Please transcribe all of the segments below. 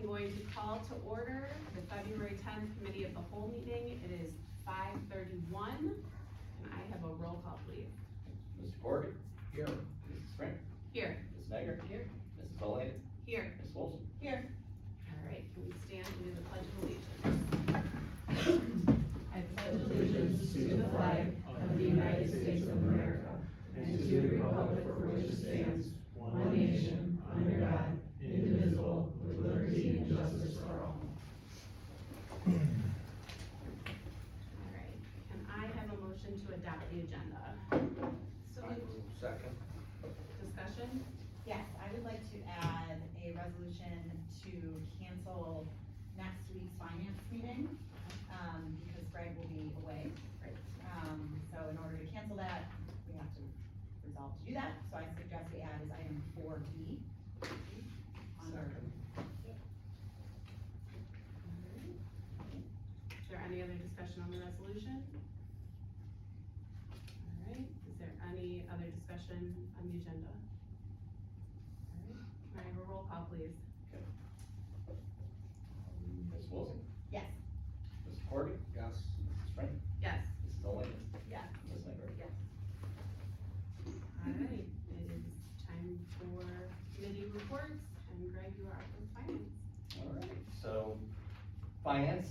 am going to call to order the February 10th Committee of the Whole meeting. It is 5:31. Can I have a roll call, please? Mr. Corrigan? Here. Mrs. Frank? Here. Ms. Snyder? Here. Mrs. Bolaney? Here. Ms. Wilson? Here. All right, can we stand and do the Pledge of Allegiance? I pledge allegiance to the flag of the United States of America and to the republic for which it stands, one nation, under God, indivisible, with liberty and justice for all. All right, can I have a motion to adopt the agenda? So, Second. Discussion? yes, I would like to add a resolution to cancel next week's finance meeting, because Greg will be away. Right. So in order to cancel that, we have to resolve to do that, so I suggest we add as item 4B. Is there any other discussion on the resolution? All right, is there any other discussion on the agenda? All right, can I have a roll call, please? Ms. Wilson? Yes. Mr. Corrigan? Yes. Mrs. Frank? Yes. Mrs. Bolaney? Yes. Ms. Snyder? Yes. All right, it is time for committee reports, and Greg, you are up with finance. All right, so finance,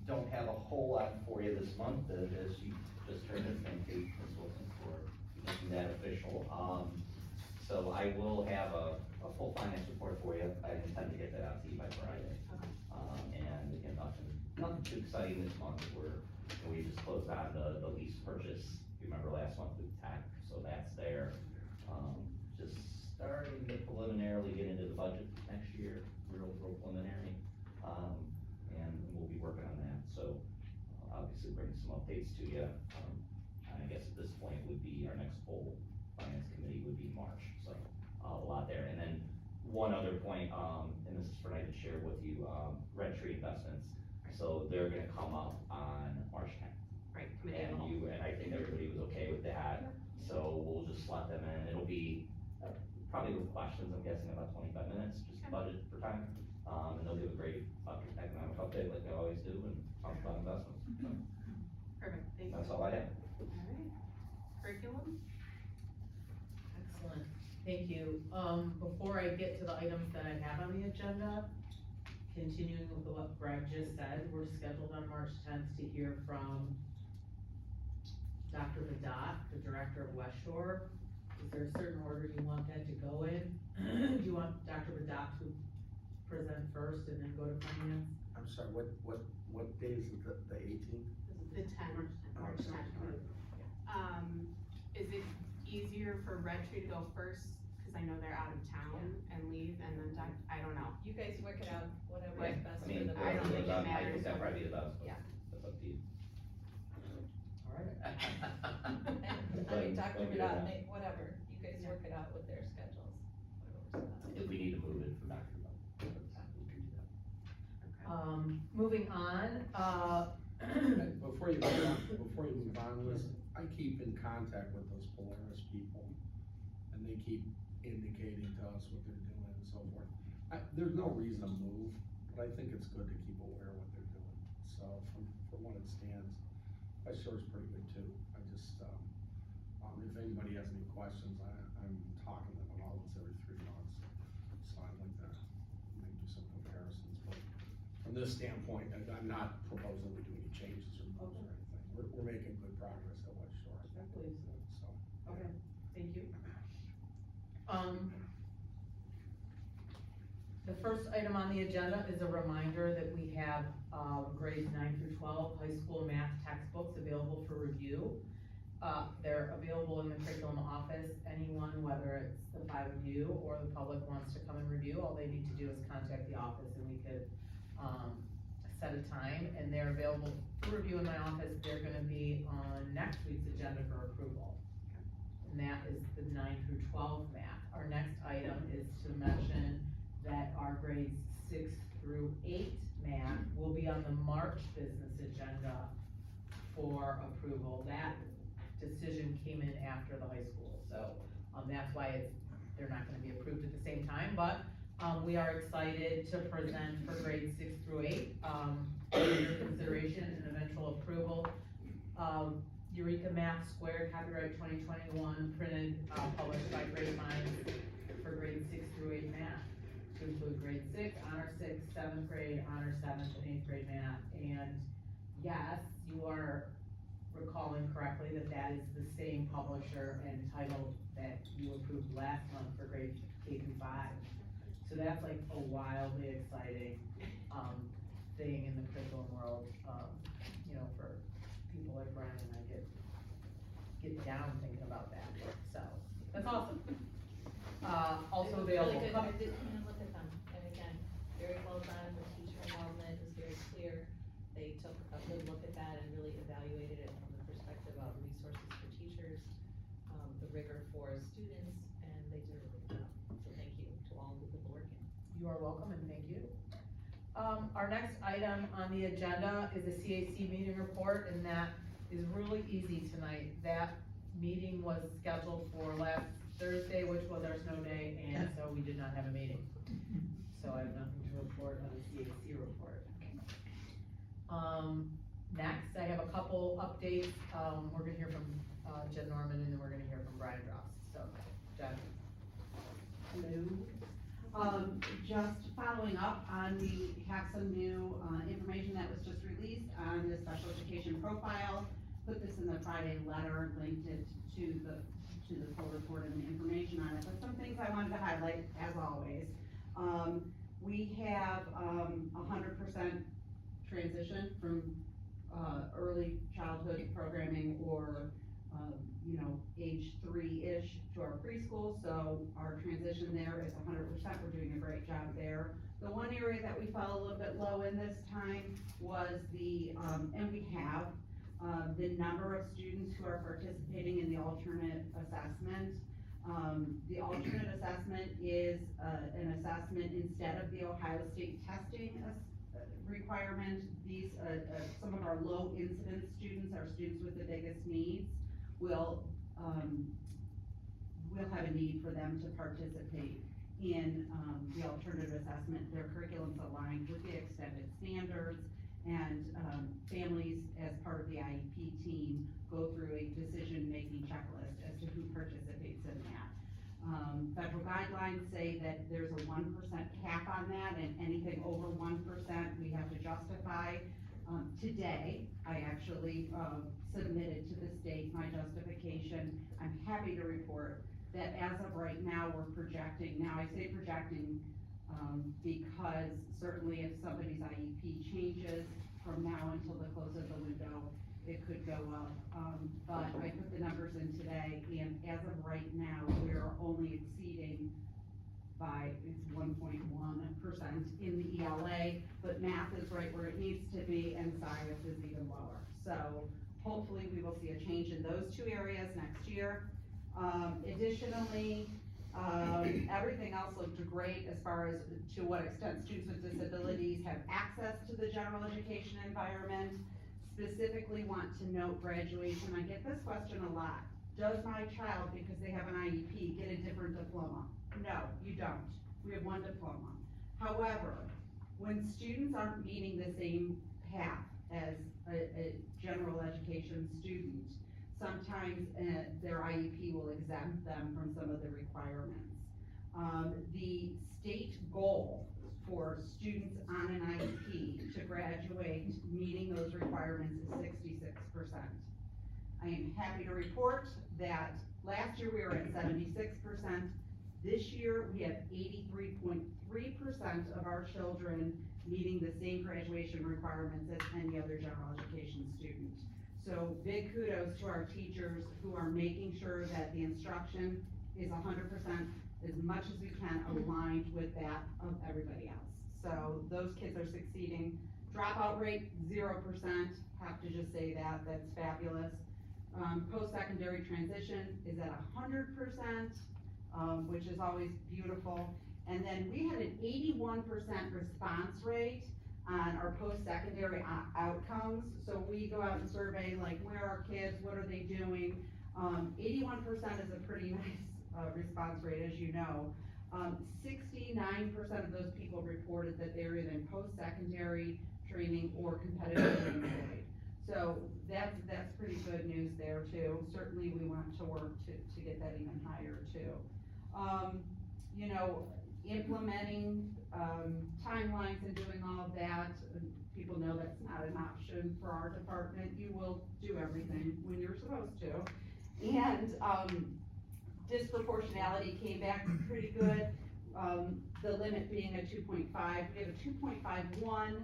don't have a whole lot for you this month, as you just heard it. Thank you, Ms. Wilson, for making that official. So I will have a full finance report for you. I intend to get that out to you by Friday. Okay. And again, nothing too exciting this month. We just closed on the lease purchase. If you remember last month with Tech, so that's there. Just starting to preliminarily get into the budget next year, real preliminary. And we'll be working on that, so obviously bring some updates to you. I guess at this point would be our next full finance committee would be March, so a lot there. And then one other point, and this is for I to share with you, Red Tree Investments. So they're gonna come up on March 10th. Right, committee of the whole. And I think everybody was okay with that, so we'll just slot them in. It'll be probably with questions, I'm guessing about 25 minutes, just budget for time. And they'll give a great economic update like they always do and talk about investments. So Perfect, thank you. that's all I have. All right, curriculum? Excellent, thank you. Before I get to the items that I have on the agenda, continuing with what Greg just said, we're scheduled on March 10th to hear from Dr. Badat, the director of West Shore. Is there a certain order you want that to go in? Do you want Dr. Badat to present first and then go to finance? I'm sorry, what day is it, the 18th? The 10th, March 10th. Is it easier for Red Tree to go first, cause I know they're out of town and leave, and then I don't know. You guys work it out, whatever Right. is best I mean, for the. I don't think it I matters. think that probably be the best, but Yeah. that's up to you. All right. I mean, Dr. Vidal, whatever, you guys work it out with their schedules, whatever works best. If we need to move it for Dr. Bell, we can do that. Moving on, Before you move on, Liz, I keep in contact with those Polaris people, and they keep indicating to us what they're doing and so forth. There's no reason to move, but I think it's good to keep aware of what they're doing. So from what it stands, West Shore's pretty good too. I just, if anybody has any questions, I'm talking to them all once every 3 months. So I'd like to maybe do some comparisons, but from this standpoint, I'm not proposing we do any changes or moves or anything. We're making good progress at West Shore. I believe so. So. Okay, thank you. The first item on the agenda is a reminder that we have, grades 9 through 12 high school math textbooks available for review. They're available in the curriculum office. Anyone, whether it's the 5 of you or the public wants to come and review, all they need to do is contact the office and we could, set a time, and they're available for review in my office. They're gonna be on next week's agenda for approval. And that is the 9 through 12 math. Our next item is to mention that our grades 6 through 8 math will be on the March business agenda for approval. That decision came in after the high school, so, that's why they're not gonna be approved at the same time, but We are excited to present for grades 6 through 8, for your consideration and eventual approval. Eureka Math Squared, copyright 2021, printed, published by Great Minds for grades 6 through 8 math, to include grade 6, honor 6, 7th grade, honor 7th, and 8th grade math. And yes, you are recalling correctly that that is the same publisher and title that you approved last month for grades K through 5. So that's like a wildly exciting, thing in the curriculum world, you know, for people like Brian and I get down thinking about that, so, that's awesome. Also available. Really good, I did, look at them, and again, very well done, the teacher involvement is very clear. They took a good look at that and really evaluated it from the perspective of resources for teachers, the rigor for students, and they did a really good job. So thank you to all the people working. You are welcome and thank you. Our next item on the agenda is a CAC meeting report, and that is really easy tonight. That meeting was scheduled for last Thursday, which was our snow day, and so we did not have a meeting. So I have nothing to report on the CAC report. Next, I have a couple updates. We're gonna hear from, Jen Norman, and then we're gonna hear from Brian Dross. So, Jen. Hello. Just following up on, we have some new, information that was just released on the special education profile. Put this in the Friday letter, linked it to the full report and the information on it, but some things I wanted to highlight, as always. We have, 100% transition from, early childhood programming or, you know, age 3-ish to our preschool, so our transition there is 100%, we're doing a great job there. The one area that we fell a little bit low in this time was the, and we have, the number of students who are participating in the alternate assessment. The alternate assessment is, an assessment instead of the Ohio State testing requirement. These, some of our low incidence students, our students with the biggest needs, will have a need for them to participate in, the alternative assessment. Their curriculum's aligned with the extended standards, and, families, as part of the IEP team, go through a decision-making checklist as to who participates in that. Federal guidelines say that there's a 1% cap on that, and anything over 1%, we have to justify. Today, I actually, submitted to the state my justification. I'm happy to report that as of right now, we're projecting, now I say projecting, because certainly if somebody's IEP changes from now until the close of the window, it could go up. But I put the numbers in today, and as of right now, we're only exceeding by, it's 1.1% in the ELA, but math is right where it needs to be, and science is even lower. So hopefully we will see a change in those two areas next year. Additionally, everything else looked great as far as to what extent students with disabilities have access to the general education environment. Specifically want to note graduation. I get this question a lot. Does my child, because they have an IEP, get a different diploma? No, you don't. We have one diploma. However, when students aren't meeting the same path as a general education student, sometimes their IEP will exempt them from some of the requirements. The state goal for students on an IEP to graduate meeting those requirements is 66%. I am happy to report that last year we were at 76%. This year we have 83.3% of our children meeting the same graduation requirements as any other general education student. So big kudos to our teachers who are making sure that the instruction is 100%, as much as we can, aligned with that of everybody else. So those kids are succeeding. Dropout rate, 0%, have to just say that, that's fabulous. Post-secondary transition is at 100%, which is always beautiful. And then we had an 81% response rate on our post-secondary outcomes. So we go out and survey, like, where are kids, what are they doing? 81% is a pretty nice response rate, as you know. 69% of those people reported that they're either in post-secondary training or competitive training grade. So that's pretty good news there too. Certainly we want to work to get that even higher too. You know, implementing, timelines and doing all of that, people know that's not an option for our department. You will do everything when you're supposed to. And, disproportionality came back pretty good, the limit being a 2.5. We have a 2.51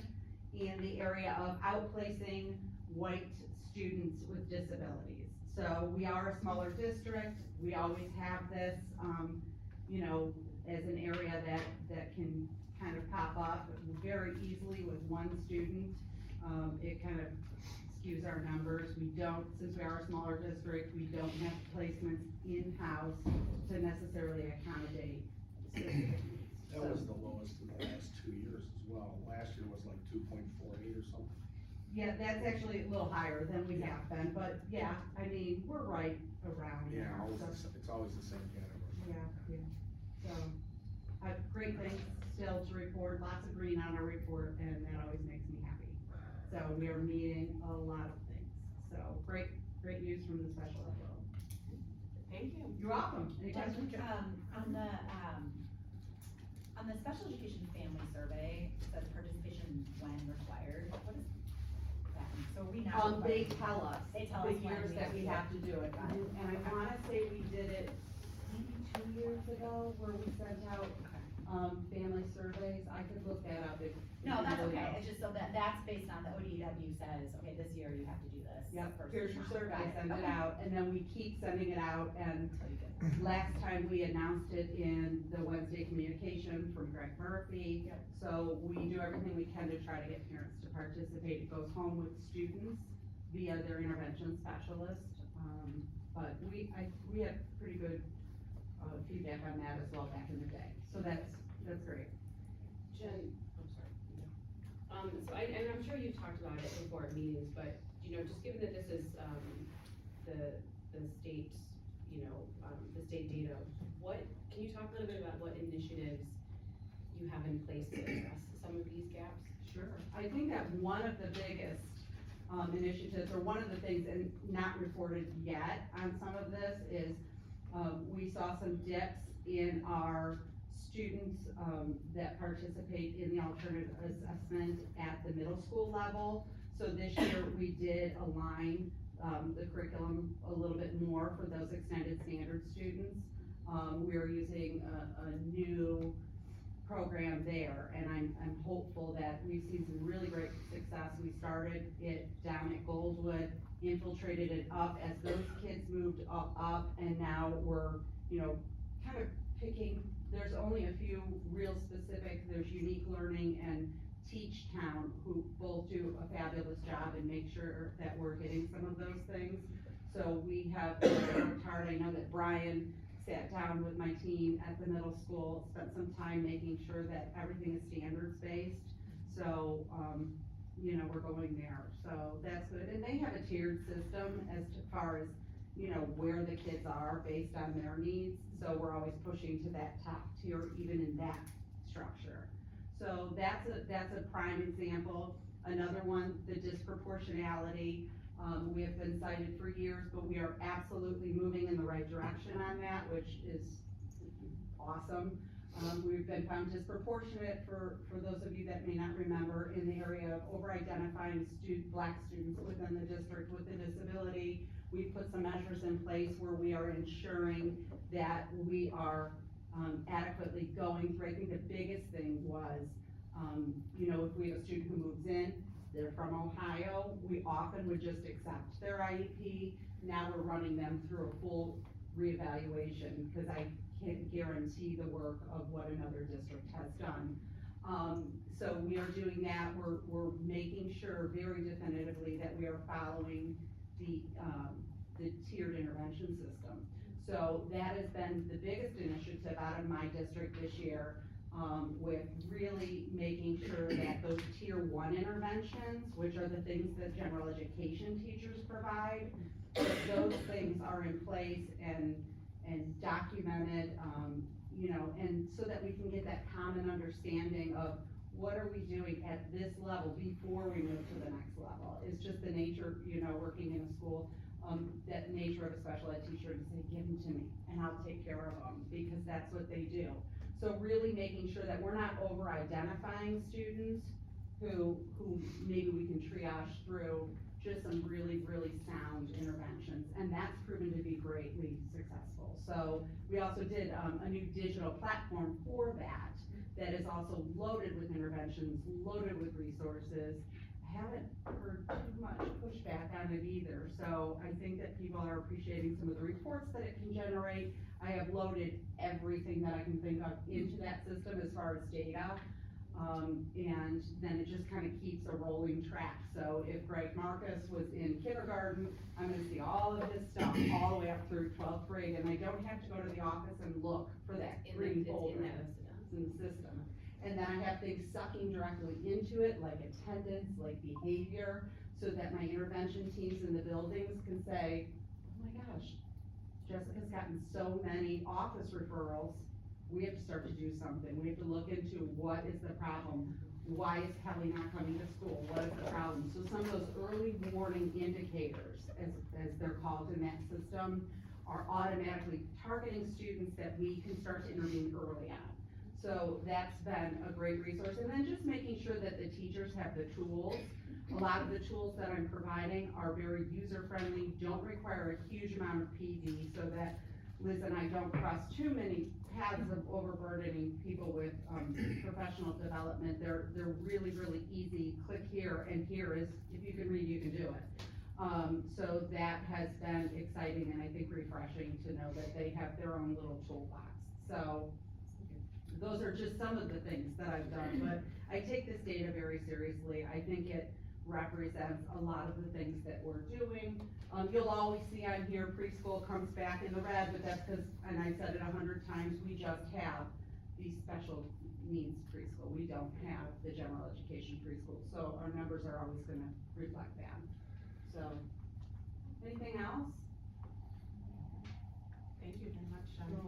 in the area of outplacing white students with disabilities. So we are a smaller district, we always have this, you know, as an area that can kind of pop up very easily with one student. It kind of skews our numbers. We don't, since we are a smaller district, we don't have placements in-house to necessarily accommodate specific needs. That was the lowest in the last 2 years as well. Last year was like 2.48 or something. Yeah, that's actually a little higher than we have been, but yeah, I mean, we're right around there. Yeah, So- it's always the same category. Yeah. So, great things still to report, lots of green on our report, and that always makes me happy. So we are meeting a lot of things, so great news from the special ed world. Thank you. You're welcome. Any questions? On the special education family survey, it says participation when required, what is that? So we now. They tell us They tell the us when years we that we have have to do it, and I wanna say we did it maybe 2 years ago, where we sent out, family surveys. I could look that up if. No, that's you really okay, know. it's just so that's based on the ODW says, okay, this year you have to do this. Yep, first here's your year. survey, Got send it Okay. out, and then we keep sending it out, and Until you get there. last time we announced it in the Wednesday communication from Greg Murphy. Yep. So we do everything we can to try to get parents to participate. It goes home with students via their intervention specialist. But we had pretty good, feedback on that as well back in the day, so that's great. Jen, I'm sorry. So and I'm sure you've talked about it before at meetings, but, you know, just given that this is, the state, you know, the state data, can you talk a little bit about what initiatives you have in place to address some of these gaps? Sure. I think that one of the biggest, initiatives, or one of the things, and not reported yet on some of this, is, we saw some dips in our students, that participate in the alternative assessment at the middle school level. So this year, we did align, the curriculum a little bit more for those extended standard students. We're using a new program there, and I'm hopeful that we've seen some really great success. We started it down at Goldwood, infiltrated it up as those kids moved up, and now we're, you know, kind of picking, there's only a few real specific, there's Unique Learning and Teach Town, who both do a fabulous job and make sure that we're hitting some of those things. So we have worked hard. I know that Brian sat down with my team at the middle school, spent some time making sure that everything is standards-based. So, you know, we're going there, so that's good. And they have a tiered system as far as, you know, where the kids are based on their needs. So we're always pushing to that top tier, even in that structure. So that's a prime example. Another one, the disproportionality. We have been cited for years, but we are absolutely moving in the right direction on that, which is awesome. We've been found disproportionate, for those of you that may not remember, in the area of over-identifying Black students within the district with a disability. We've put some measures in place where we are ensuring that we are adequately going through. I think the biggest thing was, you know, if we have a student who moves in, they're from Ohio, we often would just accept their IEP. Now we're running them through a full reevaluation, because I can't guarantee the work of what another district has done. So we are doing that. We're making sure very definitively that we are following the tiered intervention system. So that has been the biggest initiative out of my district this year, with really making sure that those tier 1 interventions, which are the things that general education teachers provide, that those things are in place and documented, you know, and so that we can get that common understanding of what are we doing at this level before we move to the next level? It's just the nature, you know, working in a school, that nature of a special ed teacher to say, give them to me and I'll take care of them, because that's what they do. So really making sure that we're not over-identifying students who maybe we can triage through just some really, really sound interventions, and that's proven to be greatly successful. So we also did, a new digital platform for that is also loaded with interventions, loaded with resources. I haven't heard too much pushback on it either, so I think that people are appreciating some of the reports that it can generate. I have loaded everything that I can think of into that system as far as data. And then it just kind of keeps a rolling track. So if Greg Marcus was in kindergarten, I'm gonna see all of his stuff all the way up through 12th grade, and I don't have to go to the office and look for that green folder. It's in the system. And then I have things sucking directly into it, like attendance, like behavior, so that my intervention teams in the buildings can say, oh my gosh, Jessica's gotten so many office referrals, we have to start to do something. We have to look into what is the problem. Why is Kelly not coming to school? What is the problem? So some of those early warning indicators, as they're called in that system, are automatically targeting students that we can start to intervene early on. So that's been a great resource. And then just making sure that the teachers have the tools. A lot of the tools that I'm providing are very user-friendly, don't require a huge amount of PD, so that Liz and I don't cross too many paths of overburdening people with professional development. They're really, really easy. Click here, and here is, if you can read, you can do it. So that has been exciting and I think refreshing to know that they have their own little toolbox. So those are just some of the things that I've done, but I take this data very seriously. I think it represents a lot of the things that we're doing. You'll always see on here preschool comes back in the red, but that's because, and I've said it 100 times, we just have the special needs preschool. We don't have the general education preschool, so our numbers are always gonna reflect that. So, anything else? Thank you very much, Jen. You're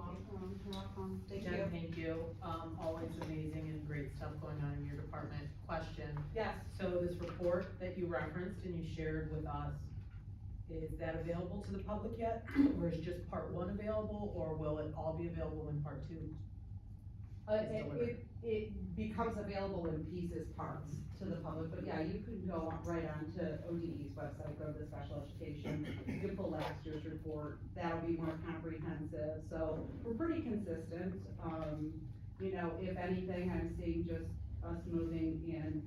welcome. Thank you. Jen, thank you. Always amazing and great stuff going on in your department. Question. Yes. So this report that you referenced and you shared with us, is that available to the public yet? Or is just part one available, or will it all be available in part two? It becomes available in pieces, parts to the public, but yeah, you can go right on to ODE's website, go to the special education, you can pull last year's report, that'll be more comprehensive, so we're pretty consistent. You know, if anything, I'm seeing just us moving in,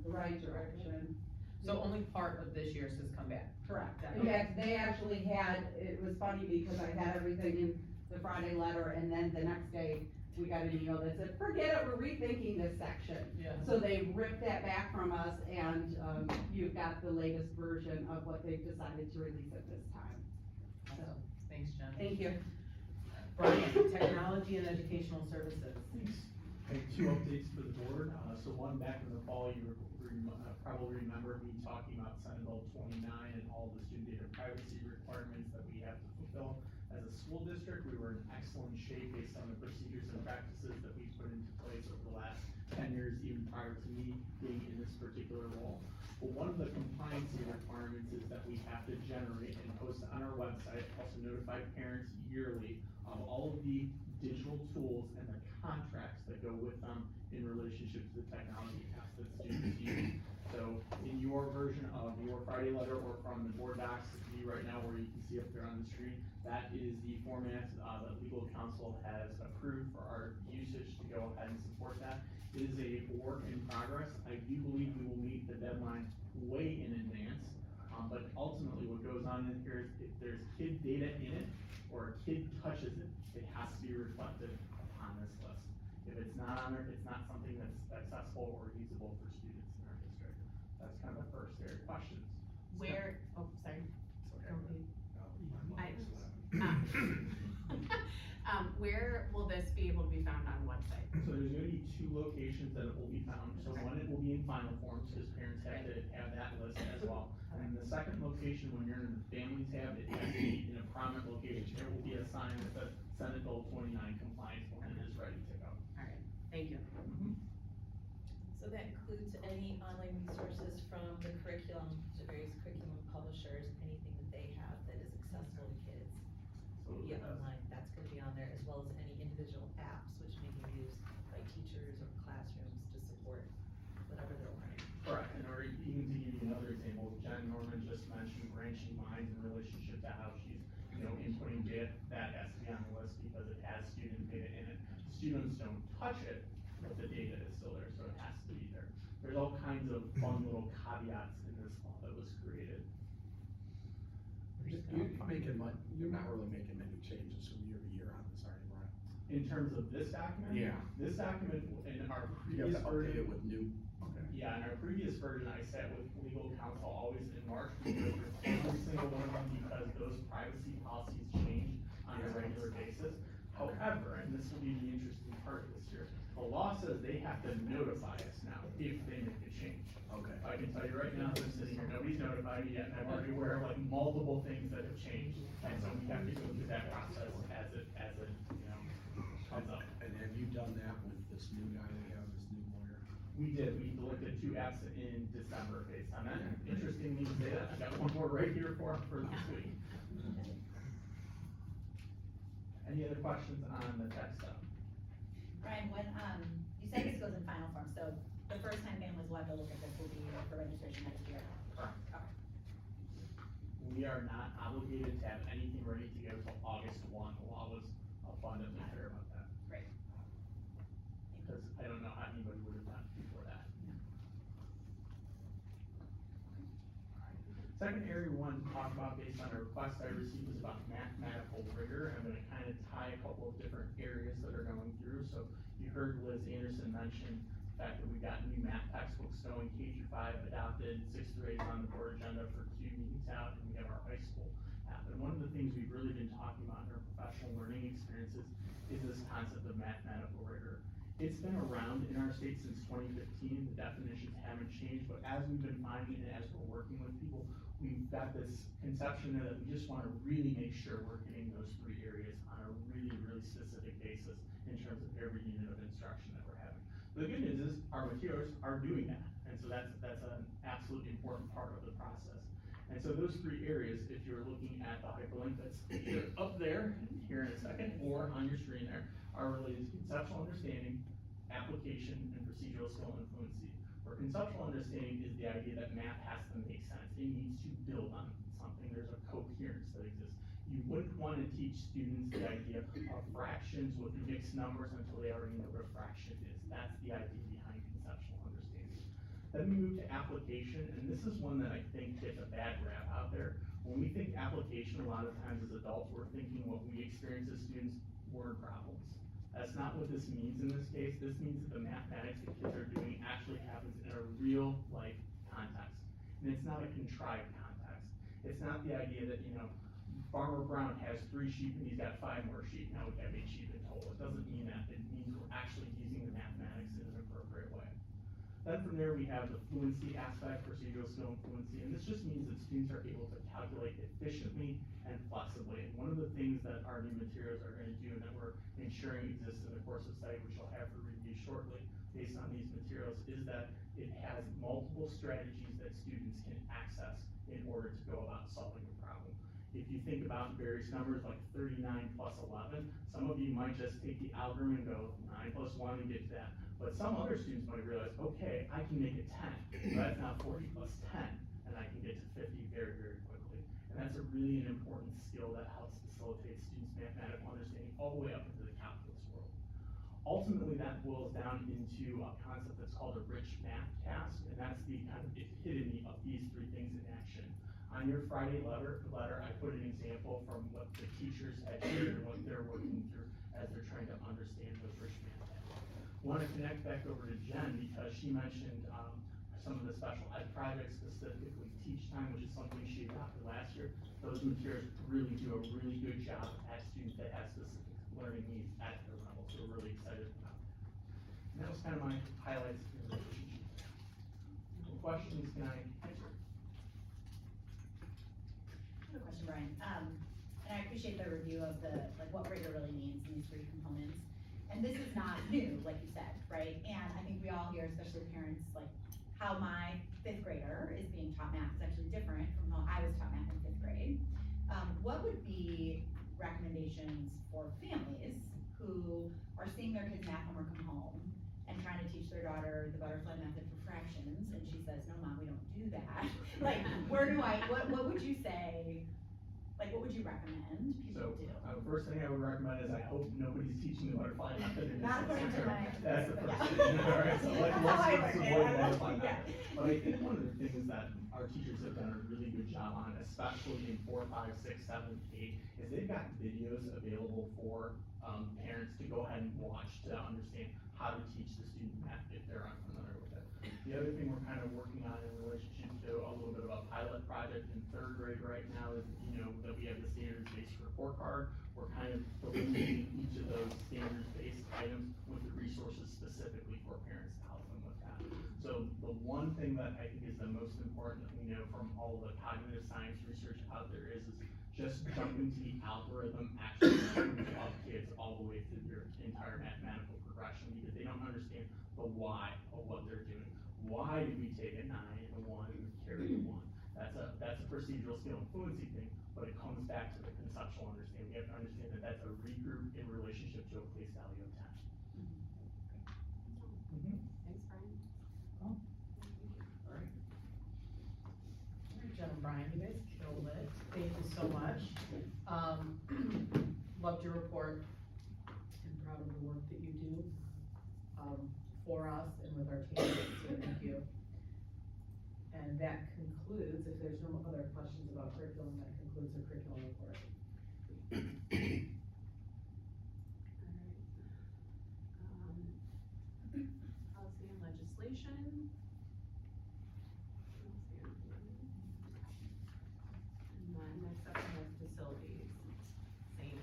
the right direction. So only part of this year's has come back? Correct. In fact, they actually had, it was funny because I had everything in the Friday letter, and then the next day, we got an email that said, forget it, we're rethinking this section. Yeah. So they ripped that back from us, and, you've got the latest version of what they've decided to release at this time. Awesome. Thanks, Jen. Thank you. Brian, technology and educational services. Thanks. I have two updates for the board. So one, back in the fall, you probably remember me talking about Senate Bill 29 and all the student data privacy requirements that we have to fulfill. As a school district, we were in excellent shape based on the procedures and practices that we put into place over the last 10 years, even prior to me being in this particular role. But one of the compliancy requirements is that we have to generate and post on our website, also notify parents yearly of all of the digital tools and the contracts that go with them in relationship to the technology apps that students use. So in your version of your Friday letter or from the board docs to me right now, where you can see up there on the screen, that is the format that legal counsel has approved for our usage to go ahead and support that. It is a work in progress. I do believe we will meet the deadline way in advance, but ultimately what goes on in here is if there's kid data in it or a kid touches it, it has to be reflected upon this list. If it's not on there, it's not something that's accessible or usable for students in our district. That's kind of the first area of questions. Where, oh, sorry. Where will this be able to be found on the website? So there's gonna be two locations that it will be found. So one, it will be in final forms, because parents have to have that list as well. And then the second location, when you're in the family tab, it has to be in a prominent location, there will be a sign that says Senate Bill 29 compliance when it is ready to go. Alright, thank you. So that includes any online resources from the curriculum, the various curriculum publishers, anything that they have that is accessible to kids. So Be online, that's gonna be on there, as well as any individual apps which may be used by teachers or classrooms to support whatever they're learning. correct, and or even to give you another example, Jen Norman just mentioned branching minds in relationship to how she's, inputting data, that has to be on the list because it has student data in it. Students don't touch it, but the data is still there, so it has to be there. There's all kinds of fun little caveats in this law that was created. You're not really making many changes from year to year on this, are you, Brian? In terms of this document? Yeah. This document in our You previous have to update it version, with new, okay. yeah, in our previous version, I sat with legal counsel always in March, we go through every single one of them because those privacy policies change on a regular basis. However, and this will be the interesting part of this year, the law says they have to notify us now if they make a change. Okay. I can tell you right now, I'm sitting here, nobody's notified me yet, and I'm already aware of like multiple things that have changed. And so we have to go through that process as it, comes up. And have you done that with this new guy we have, this new lawyer? We did, we looked at 2 apps in December based on that. Interesting you say that, I got one more right here for this week. Any other questions on the tech stuff? Brian, when, you said this goes in final form, so the first time families will have to look at this will be for registration next year. Correct. Okay. We are not obligated to have anything ready to go till August 1. The law was abundantly clear about that. Great. Because I don't know how anybody would have done it before that. Second area we wanted to talk about based on a request I received was about mathematical rigor. I'm gonna kind of tie a couple of different areas that are going through. So you heard Liz Anderson mention the fact that we got new math textbooks going, K-5 adopted, 6th grade is on the board agenda for 2 meetings out, and we have our high school app. And one of the things we've really been talking about in our professional learning experiences is this concept of mathematical rigor. It's been around in our state since 2015, the definitions haven't changed, but as we've been finding and as we're working with people, we've got this conception that we just wanna really make sure we're hitting those 3 areas on a really, really specific basis in terms of every unit of instruction that we're having. The good news is, our materials are doing that, and so that's an absolutely important part of the process. And so those 3 areas, if you're looking at the hyperlink that's either up there, here in a second, or on your screen there, are related to conceptual understanding, application, and procedural skill and fluency. Where conceptual understanding is the idea that math has to make sense, it needs to build on something, there's a coherence that exists. You wouldn't wanna teach students the idea of fractions with mixed numbers until they already know what a fraction is. That's the idea behind conceptual understanding. Then we move to application, and this is one that I think gets a bad rap out there. When we think application, a lot of times as adults, we're thinking what we experience as students, word problems. That's not what this means in this case. This means that the mathematics that kids are doing actually happens in a real life context. And it's not a contrived context. It's not the idea that, Farmer Brown has 3 sheep and he's got 5 more sheep, now we've got 8 sheep in total. It doesn't mean that, it means we're actually using the mathematics in an appropriate way. Then from there, we have the fluency aspect, procedural skill and fluency, and this just means that students are able to calculate efficiently and flexibly. And one of the things that our new materials are gonna do and that we're ensuring exists in the course of study, which you'll have for review shortly, based on these materials, is that it has multiple strategies that students can access in order to go about solving a problem. If you think about various numbers like 39 plus 11, some of you might just take the algorithm and go 9 plus 1 and get to that. But some other students might realize, okay, I can make it 10, so that's now 40 plus 10, and I can get to 50 very, very quickly. And that's really an important skill that helps facilitate students' mathematical understanding all the way up into the calculus world. Ultimately, that boils down into a concept that's called a rich math task, and that's the kind of epitome of these 3 things in action. On your Friday letter, I put an example from what the teachers had shared and what they're working through as they're trying to understand those rich math tasks. I want to connect back over to Jen because she mentioned some of the special ed projects, specifically Teach Time, which is something she adopted last year. Those materials really do a really good job at students that have specific learning needs at their level, so we're really excited about that. And that was kind of my highlights in the relationship. questions can I answer? I have a question, Brian. And I appreciate the review of the, like, what rigor really means in these 3 components. And this is not new, like you said, right? And I think we all hear, especially parents, like, how my 5th grader is being taught math is actually different from how I was taught math in 5th grade. What would be recommendations for families who are seeing their kids' math homework come home and trying to teach their daughter the butterfly method for fractions, and she says, no, Mom, we don't do that. Like, what would you say, like, what would you recommend people So, do? first thing I would recommend is I hope nobody's teaching the butterfly method in this Not according to semester. my. That's the first yeah. thing, alright, so That's let's how I avoid learned it. the butterfly Yeah. method. But I think one of the things that our teachers have done a really good job on, especially in 4, 5, 6, 7, 8, is they've got videos available for, parents to go ahead and watch to understand how to teach the student math if they're unfamiliar with it. The other thing we're kind of working on in relationship to a little bit of a pilot project in 3rd grade right now is, that we have the standards-based report card. We're kind of delineating each of those standards-based items with the resources specifically for parents to help them with that. So the one thing that I think is the most important that we know from all the cognitive science research out there is just jumping to the algorithm actually moves up kids all the way through their entire mathematical progression because they don't understand the why of what they're doing. Why did we take a 9 and a 1 and carry a 1? That's a procedural skill and fluency thing, but it comes back to the conceptual understanding. We have to understand that that's a regroup in relationship to a place value of 10. Thanks, Brian. Alright, Jen and Brian, you guys killed it. Thank you so much. Loved your report and proud of the work that you do, for us and with our team, so thank you. And that concludes, if there's no other questions about curriculum, that concludes the curriculum report. Policy and legislation. And then next up we have facilities, same.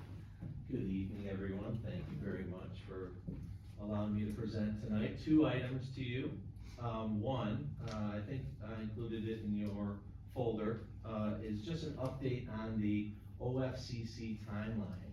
Good evening, everyone. Thank you very much for allowing me to present tonight. 2 items to you. One, I think I included it in your folder, is just an update on the OFCC timeline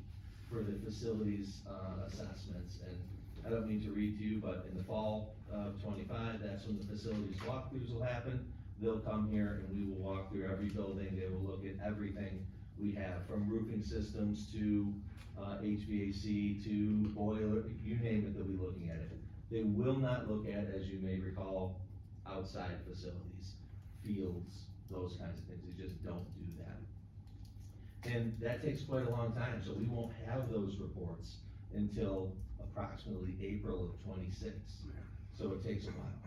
for the facilities assessments. And I don't mean to read to you, but in the fall of 25, that's when the facilities walkthroughs will happen. They'll come here and we will walk through every building. They will look at everything we have, from roofing systems to HVAC to boiler, you name it, they'll be looking at it. They will not look at, as you may recall, outside facilities, fields, those kinds of things. They just don't do that. And that takes quite a long time, so we won't have those reports until approximately April of 26. So it takes a while.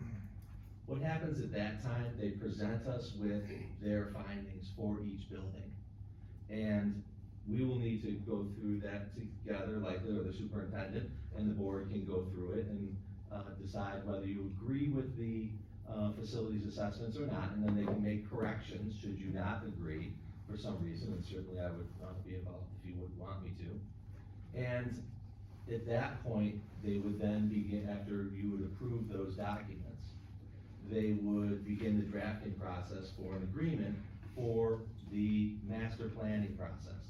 What happens at that time, they present us with their findings for each building. And we will need to go through that together, likely, or the superintendent and the board can go through it and decide whether you agree with the facilities assessments or not, and then they can make corrections should you not agree for some reason, and certainly I would be involved if you would want me to. And at that point, they would then begin, after you would approve those documents, they would begin the drafting process for an agreement for the master planning process.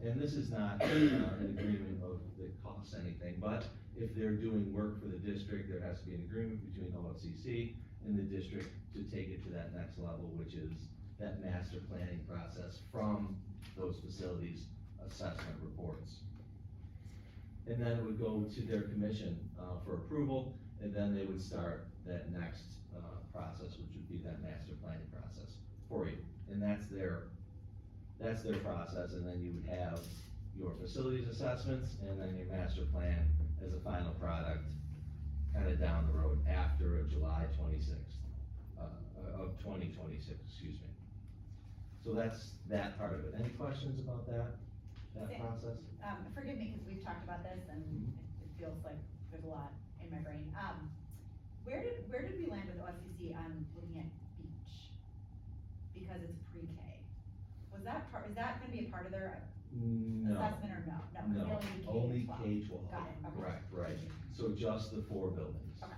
And this is not an agreement that costs anything, but if they're doing work for the district, there has to be an agreement between OFCC and the district to take it to that next level, which is that master planning process from those facilities assessment reports. And then it would go to their commission for approval, and then they would start that next process, which would be that master planning process for you. And that's their process, and then you would have your facilities assessments and then your master plan as a final product kind of down the road after July 26th, of 2026, excuse me. So that's that part of it. Any questions about that process? Forgive me, because we've talked about this and it feels like there's a lot in my brain. Where did we land with OFCC on looking at beach? Because it's pre-K. Is that gonna be a part of their No. assessment or no? No, 'cause No, they only do K-12. K-12. Got it, okay. Correct, right. So just the 4 buildings. Okay,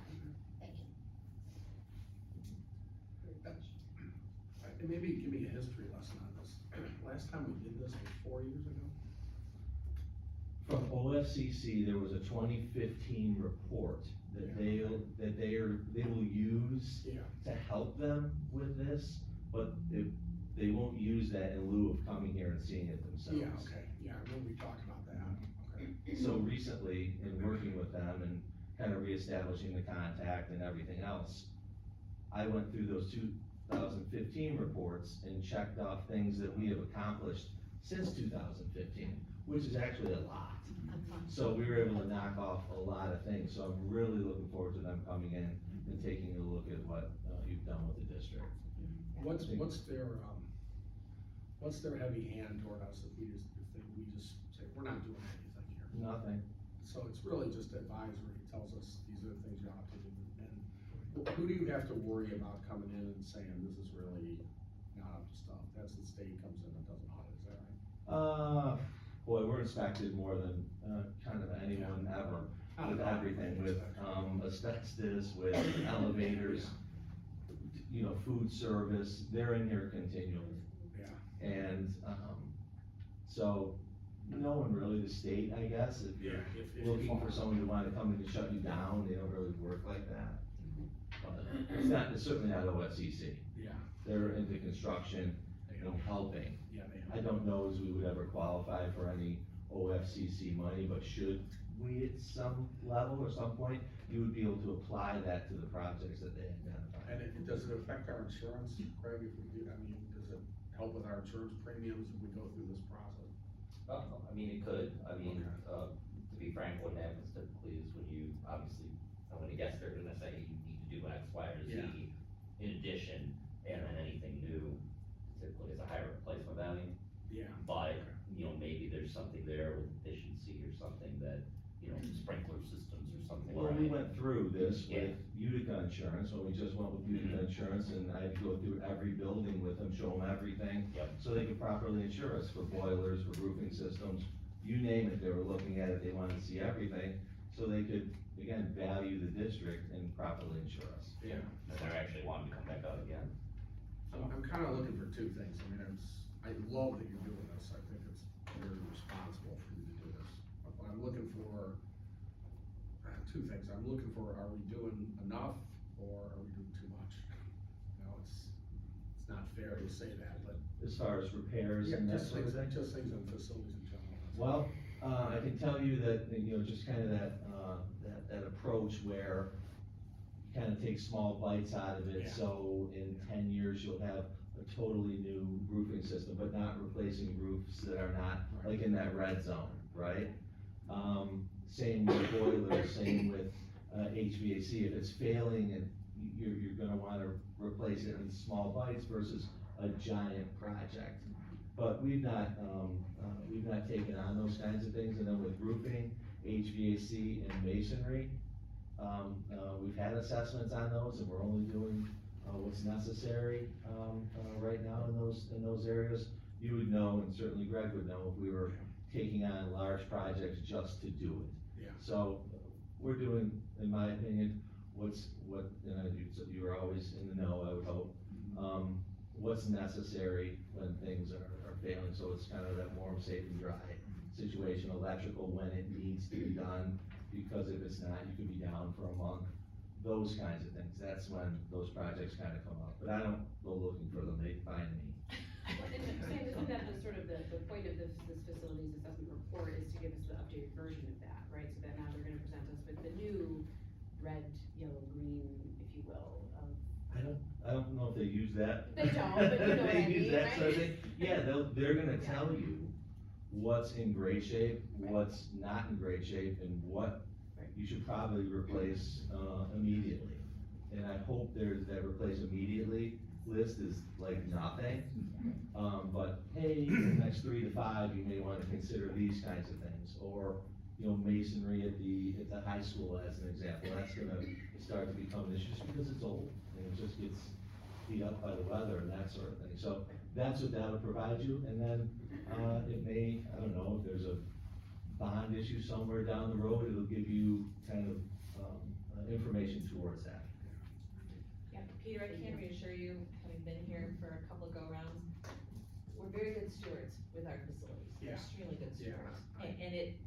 thank you. Hey, maybe give me a history lesson on this. Last time we did this was 4 years ago? From OFCC, there was a 2015 report that they will use Yeah. to help them with this, but they won't use that in lieu of coming here and seeing it themselves. Yeah, okay, yeah, I remember we talked about that, okay. So recently, in working with them and kind of reestablishing the contact and everything else, I went through those 2015 reports and checked off things that we have accomplished since 2015, which is actually a lot. So we were able to knock off a lot of things, so I'm really looking forward to them coming in and taking a look at what you've done with the district. What's their heavy hand toward us if we just say, we're not doing anything here? Nothing. So it's really just advisory, it tells us these are the things you ought to do, and who do you have to worry about coming in and saying, this is really not up to stuff? That's the state comes in and does an audit, is that right? Boy, we're inspected more than, kind of anyone ever, with everything, with, asbestos, with elevators, you know, food service, they're in here continually. Yeah. And, so, no one really, the state, I guess, if you're looking for someone to wanna come in and shut you down, they don't really work like that. But it's certainly not OFCC, Yeah, they're into construction they and don't, helping. yeah, they I don't know as we would ever qualify for any OFCC money, but should we at some level or some point, you would be able to apply that to the projects that they identify. And does it affect our insurance, Craig, if we do, I mean, does it help with our insurance premiums if we go through this process? I mean, it could, to be frank, what happens typically is when you, obviously, when a guest, they're gonna say you need to do X, Y, or Z Yeah. in addition, and then anything new typically is a higher replacement value. Yeah. But, you know, maybe there's something there with efficiency or something that, you know, sprinkler systems or something. Well, we went through this Yeah. with Utica Insurance, when we just went with Utica Insurance, and I had to go through every building with them, show them everything. Yep. So they could properly insure us for boilers, for roofing systems, you name it, they were looking at it, they wanted to see everything, so they could, again, value the district and properly insure us. Yeah. And they're actually wanting to come back out again. I'm kinda looking for two things, I mean, I love that you're doing this, I think it's very responsible for you to do this. But I'm looking for, two things, I'm looking for, are we doing enough, or are we doing too much? You know, it's not fair to say that, but. As far as repairs and that Just sort of things, thing. just things in facilities in general. that's all. Well, I can tell you that, you know, just kind of that approach where you kind of take small bites out of it, Yeah. so in 10 years, you'll have a totally new roofing system, but not replacing roofs that are not, like in that red zone, right? Same with boilers, same with, HVAC, if it's failing and you're gonna wanna replace it in small bites versus a giant project. But we've not taken on those kinds of things, and then with roofing, HVAC and masonry, we've had assessments on those, and we're only doing, what's necessary, right now in those areas. You would know, and certainly Greg would know, if we were taking on large projects just to do it. Yeah. So, we're doing, in my opinion, you are always in the know, I would hope, what's necessary when things are failing, so it's kind of that warm, safe, and dry situation, electrical when it needs to be done, because if it's not, you could be down for a month, those kinds of things, that's when those projects kind of come up, but I don't go looking for them, they find me. Well, and Sam, isn't that the sort of the point of this facilities assessment report is to give us the updated version of that, right? So that now they're gonna present us with the new red, yellow, green, if you will, I don't know if they use that. They don't, but you know what I They use mean, that sort of right? thing. Yeah, they're gonna tell you what's in great shape, what's not in great shape, and what Right. you should probably replace, immediately. And I hope that replace immediately list is like nothing. But hey, in the next 3 to 5, you may wanna consider these kinds of things, or, you know, masonry at the high school as an example, that's gonna start to become an issue just because it's old, and it just gets beat up by the weather and that sort of thing. So that's what that'll provide you, and then, it may, I don't know, if there's a bond issue somewhere down the road, it'll give you kind of, information towards that. Yeah, Peter, I can reassure you, having been here for a couple of go-rounds, we're very good stewards with our facilities. Yeah. Extremely good Yeah, stewards. I-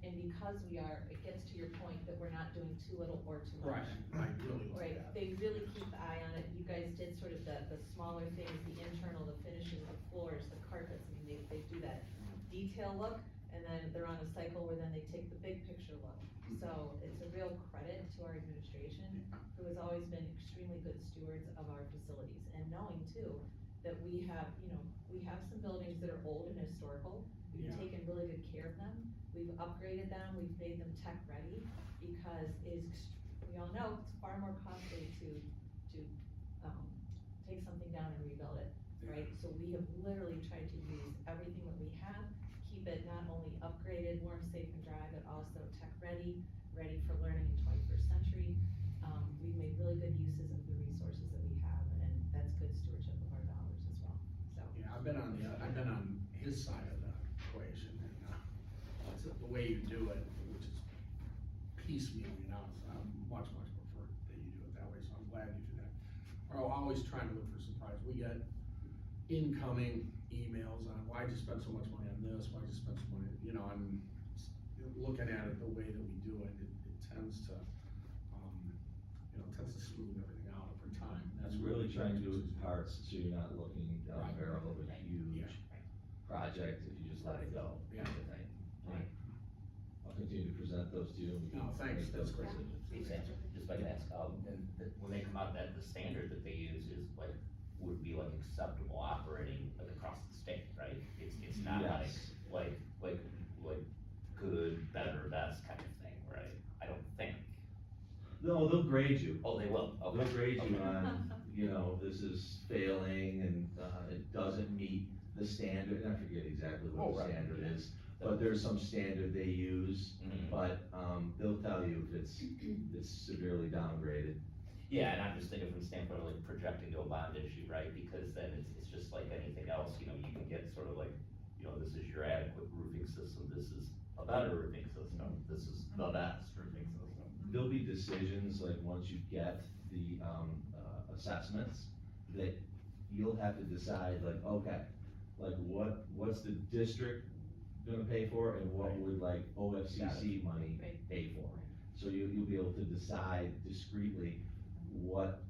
And because we are, it gets to your point that we're not doing too little or too Right, much. I really like Right, that. they really keep the eye on it, you guys did sort of the smaller things, the internal, the finishing, the floors, the carpets, I mean, they do that detail look, and then they're on a cycle where then they take the big picture look. So it's a real credit to our administration, who has always been extremely good stewards of our facilities, and knowing too, that we have, we have some buildings that are old and historical, we've Yeah. taken really good care of them, we've upgraded them, we've made them tech ready, because we all know, it's far more costly to, take something down and rebuild it, right? So we have literally tried to use everything that we have, keep it not only upgraded, warm, safe, and dry, but also tech ready, ready for learning in 21st century. We've made really good uses of the resources that we have, and that's good stewardship of our dollars as well, so. Yeah, I've been on his side of the equation, and, it's the way you do it, which is piecemeal, much prefer that you do it that way, so I'm glad you do that. We're always trying to look for surprise, we get incoming emails on, why'd you spend so much money on this, why'd you spend so money, and looking at it the way that we do it, it tends to, smooth everything out over time, and that's That's really trying to do it in parts, so you're not looking down the barrel of a huge project if you just let it go. Yeah. kind of thing. I'll continue to present those to you. and we can No, thanks, make that's those great. decisions. Exactly, just like I ask, when they come out, that the standard that they use is like, would be like acceptable operating like across the state, right? It's not Yes. like good, better, best kind of thing, right? I don't think, No, they'll grade you. oh, they will, okay. They'll grade you Okay. on, this is failing and, it doesn't meet the standard, and I forget exactly Oh, what the right, standard yeah. is. But there's some standard they use, Mhm. but, they'll tell you if it's severely downgraded. Yeah, and I'm just thinking from the standpoint of like projecting to a bond issue, right? Because then it's just like anything else, you can get sort of like, this is your adequate roofing system, this is a better roofing system, this is the best roofing system. There'll be decisions, like, once you get the, assessments, that you'll have to decide, like, okay, like, what's the district gonna pay for, and what would, like, OFCC money Right. pay for? So you'll be able to decide discreetly what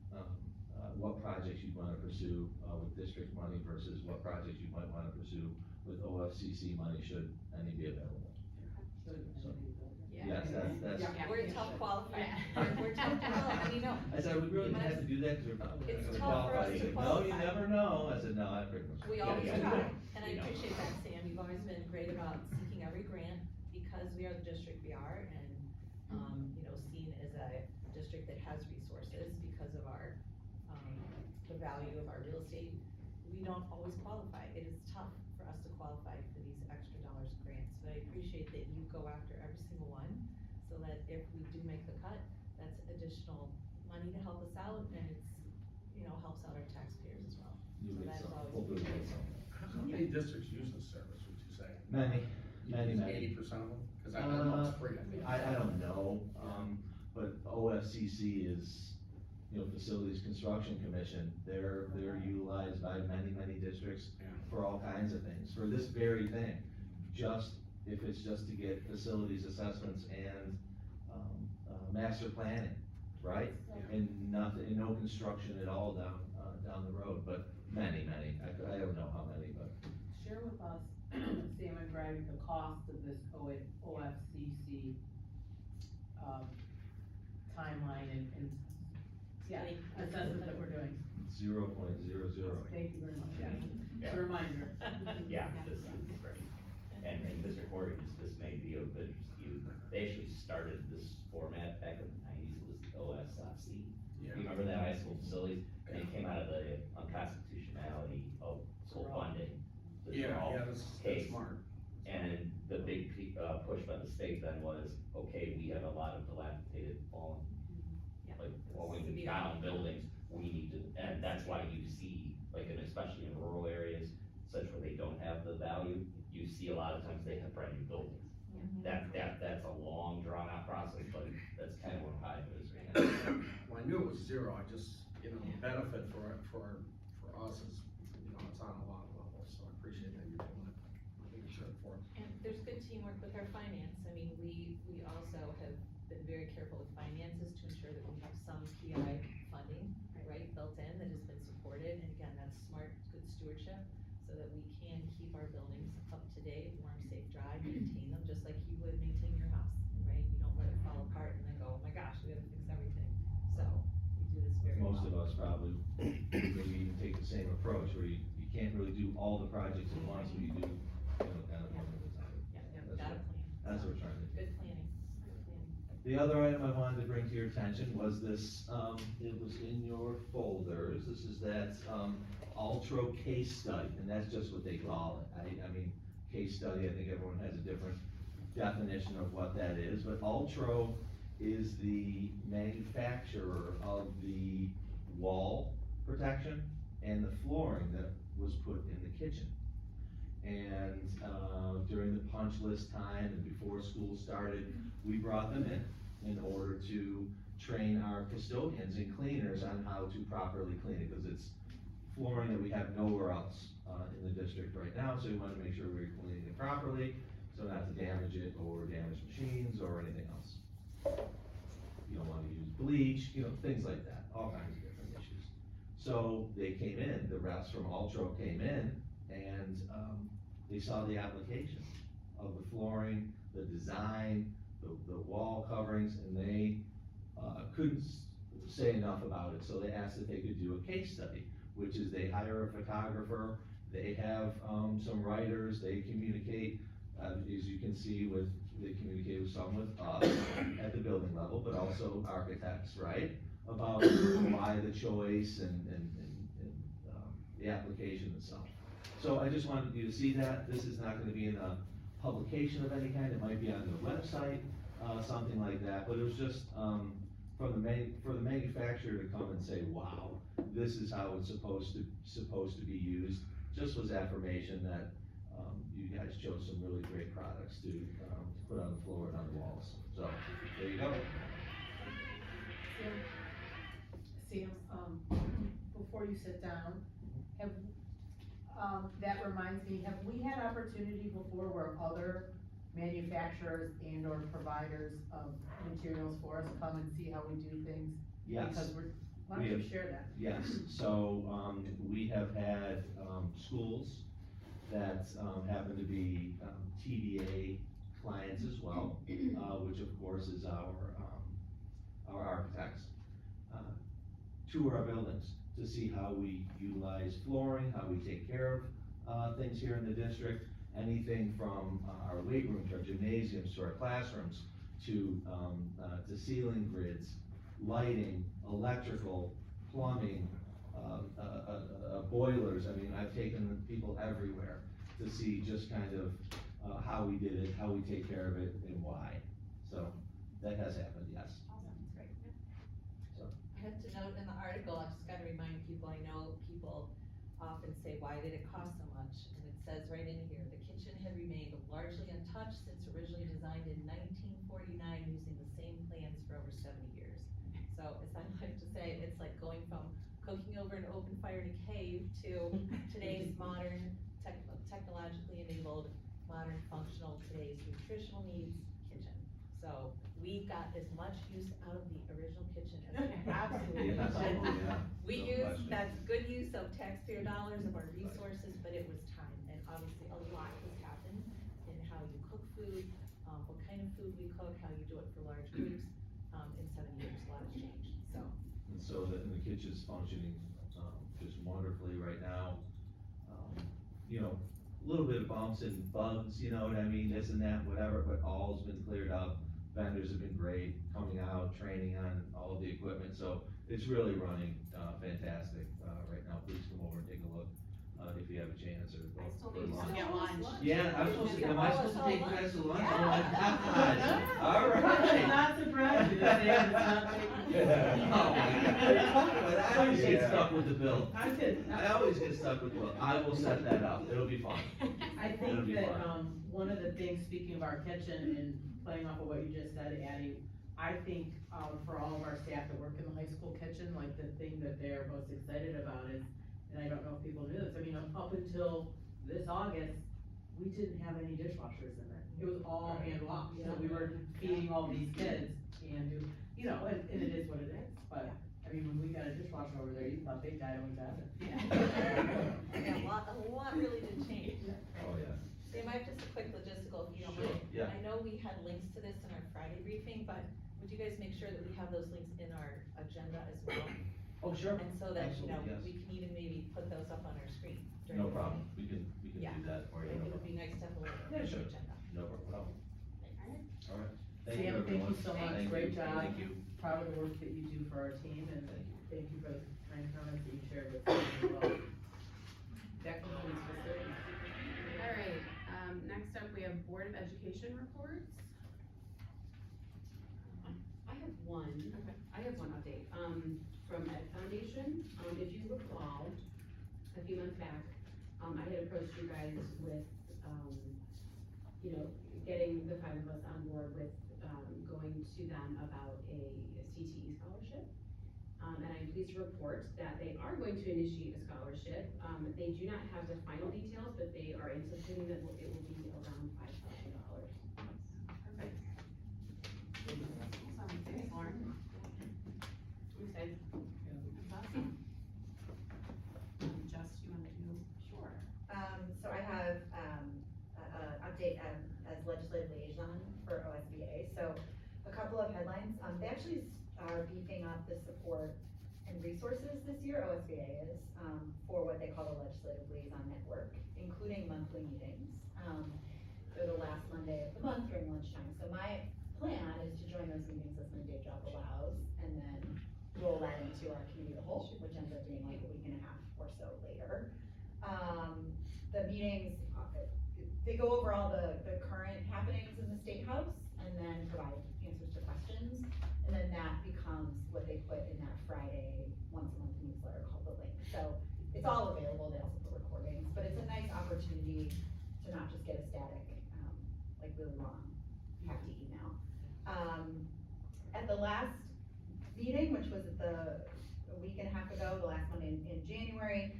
projects you'd wanna pursue, with district money versus what projects you might wanna pursue with OFCC money, should any be available. So, yes, that's. Yeah. We're tough qualified, Yeah. we're tough to develop, I mean, no, I said, we really didn't have to do that, cause we're probably not It's gonna tough for us qualify. to He said, no, you qualify. never know. I said, no, I pretty much. we always yeah, try, yeah. and I appreciate that, Sam, you've always been great about seeking every grant, because we are the district we are, and, seen as a district that has resources because of our, the value of our real estate, we don't always qualify, it is tough for us to qualify for these extra dollars grants, but I appreciate that you go after every single one, so that if we do make the cut, that's additional money to help us out, and it's, helps out our taxpayers as well. You'll So get that's some, always hopefully we'll get some. How many districts use this service, would you say? Many. 80% of them? Cause I know it's free, I think. I don't know, but OFCC is, Facilities Construction Commission, they're utilized by many districts Yeah. for all kinds of things, for this very thing. If it's just to get facilities assessments and, master planning, right? And nothing, no construction at all down the road, but many, I don't know how many, but. Share with us, Sam and Greg, the cost of this OFCC, timeline and assessment that we're doing. 0.00. Thank you very much, Yeah. It's a reminder. Yeah, this is great. And Mr. Corey, this may be of interest to you, they actually started this format back in the 90s, it was the OSFC. Yeah. You remember that high school facilities? And it came out of the unconstitutionality of school funding. Those were all that's case. smart. And the big push by the state then was, okay, we have a lot of dilapidated fallen, like falling down buildings, we need to, and that's why you see, like, and especially in rural areas, such where they don't have the value, you see a lot of times they have brand new buildings. That's a long drawn out process, but that's kind of where Ohio is right now. Well, I knew it was zero, I just, the benefit for for us is, you know, it's on a lot of levels, so I appreciate that you're doing it, making sure for it. And there's good teamwork with our finance. I mean, we also have been very careful with finances to ensure that we have some PI funding, right, built in that has been supported. And again, that's smart, good stewardship, so that we can keep our buildings up to date, warm, safe, dry, maintain them, just like you would maintain your house, right? You don't let it fall apart and then go, oh my gosh, we gotta fix everything. So, we do this very well. Most of us probably maybe even take the same approach, where you can't really do all the projects at once, but you do, you know, kind of one at a time. Yeah, That's got a what- plan. That's what we're trying to do. Good planning, good planning. The other item I wanted to bring to your attention was this, it was in your folders, this is that, Ultra case study, and that's just what they call it. I mean, case study, I think everyone has a different definition of what that is, but Ultra is the manufacturer of the wall protection and the flooring that was put in the kitchen. And, during the punch list time and before school started, we brought them in order to train our custodians and cleaners on how to properly clean it, because it's flooring that we have nowhere else, in the district right now, so we wanted to make sure we were cleaning it properly, so not to damage it or damage machines or anything else. You don't wanna use bleach, you know, things like that, all kinds of different issues. So they came in, the reps from Ultra came in, and, they saw the application of the flooring, the design, the wall coverings, and they, couldn't say enough about it, so they asked if they could do a case study, which is they hire a photographer, they have, some writers, they communicate, as you can see they communicate with some with us at the building level, but also architects, right? About why the choice and, the application itself. So I just wanted you to see that. This is not gonna be in a publication of any kind, it might be on the website, something like that, but it was just, for the manufacturer to come and say, wow, this is how it's supposed to be used, just was affirmation that, you guys chose some really great products to put on the floor and on the walls. So, there you go. Sam, before you sit down, that reminds me, have we had opportunity before where other manufacturers and or providers of materials for us come and see how we do things? Yes. Because why don't you share that? Yes, so, we have had, schools that, happen to be, TDA clients as well, which of course is our architects, tour our buildings to see how we utilize flooring, how we take care of, things here in the district, anything from, our weight rooms, our gymnasiums, to our classrooms, to ceiling grids, lighting, electrical, plumbing, boilers. I mean, I've taken people everywhere to see just kind of, how we did it, how we take care of it, and why. So, that has happened, yes. Awesome, that's great. So, I have to note in the article, I've just gotta remind people, I know people often say, why did it cost so much? And it says right in here, the kitchen had remained largely untouched since originally designed in 1949 using the same plans for over 70 years. So as I like to say, it's like going from cooking over an open fire in a cave to today's modern, technologically enabled, modern, functional, today's nutritional needs kitchen. So we've got as much use out of the original kitchen as we absolutely Yeah, can. yeah, We no use, question. that's good use of taxpayer dollars, of our resources, but it was time, and obviously a lot has happened in how you cook food, what kind of food we cook, how you do it for large groups, in 7 years, a lot has changed, so. And so the kitchen's functioning, just wonderfully right now. You know, a little bit of bumps and bugs, you know what I mean, this and that, whatever, but all's been cleared up. Vendors have been great, coming out, training on all of the equipment, so it's really running, fantastic, right now. Please come over and take a look, if you have a chance, or go I still for need to lunch. get lunch. Yeah, I'm supposed to, am I supposed to take you guys to lunch? Oh my Yeah. gosh, all It's right. not surprising, Sam, it's not taking. Oh my God. But I always get stuck with the bill. I could, I always get stuck with the bill. I will set that up, it'll be fun. I It'll think be that, fun. one of the things, speaking of our kitchen and playing off of what you just said, Addie, I think, for all of our staff that work in the high school kitchen, like the thing that they're most excited about is, and I don't know if people knew this, I mean, up until this August, we didn't have any dishwashers in there. It was all hand washed, so we were feeding all these kids and you know, and it is what it is, but, I mean, when we got a dishwasher over there, you thought Big Guy always had it. Yeah, a lot really did change. Oh, yeah. Sam, I have just a quick logistical, if you don't Sure, mind. yeah. I know we had links to this in our Friday briefing, but would you guys make sure that we have those links in our agenda as well? Oh, sure. And so that, you know, Absolutely, yes. we can even maybe put those up on our screen during No the problem, meeting. we can Yeah. do that for I you, think no it would problem. be nice to have a link Yeah, on the sure. agenda. No problem. All right. Thank you, Sam, thank everyone. you so much, Thank great you. job. Thank you. Proud of the work that you do for our team, and Thank you. thank you for the kind comments that you shared with us as well. That concludes facilities. Alright, next up, we have Board of Education reports. I have one. Okay. I have one update, from Ed Foundation. If you recall, a few months back, I had approached you guys with, you know, getting the five of us on board with, going to them about a CTE scholarship. And I'm pleased to report that they are going to initiate a scholarship. They do not have the final details, but they are anticipating that it will be around $5,000. Perfect. Awesome, thanks, Lauren. I'm excited. That's awesome. Jess, you wanna do? Sure. So I have, a update as legislative liaison for OSBA, so a couple of headlines, they actually are beefing up the support and resources this year, OSBA is, for what they call the Legislative Liaison Network, including monthly meetings. They're the last Monday of the month during lunchtime, so my plan is to join those meetings as my day job allows, and then roll that into our committee of the whole, which ends up being like a week and a half or so later. The meetings, they go over all the current happenings in the State House, and then provide answers to questions, and then that becomes what they put in that Friday, once a month newsletter called The Link. So it's all available, they also put recordings, but it's a nice opportunity to not just get a static, like really long, hefty email. At the last meeting, which was a week and a half ago, the last Monday in January,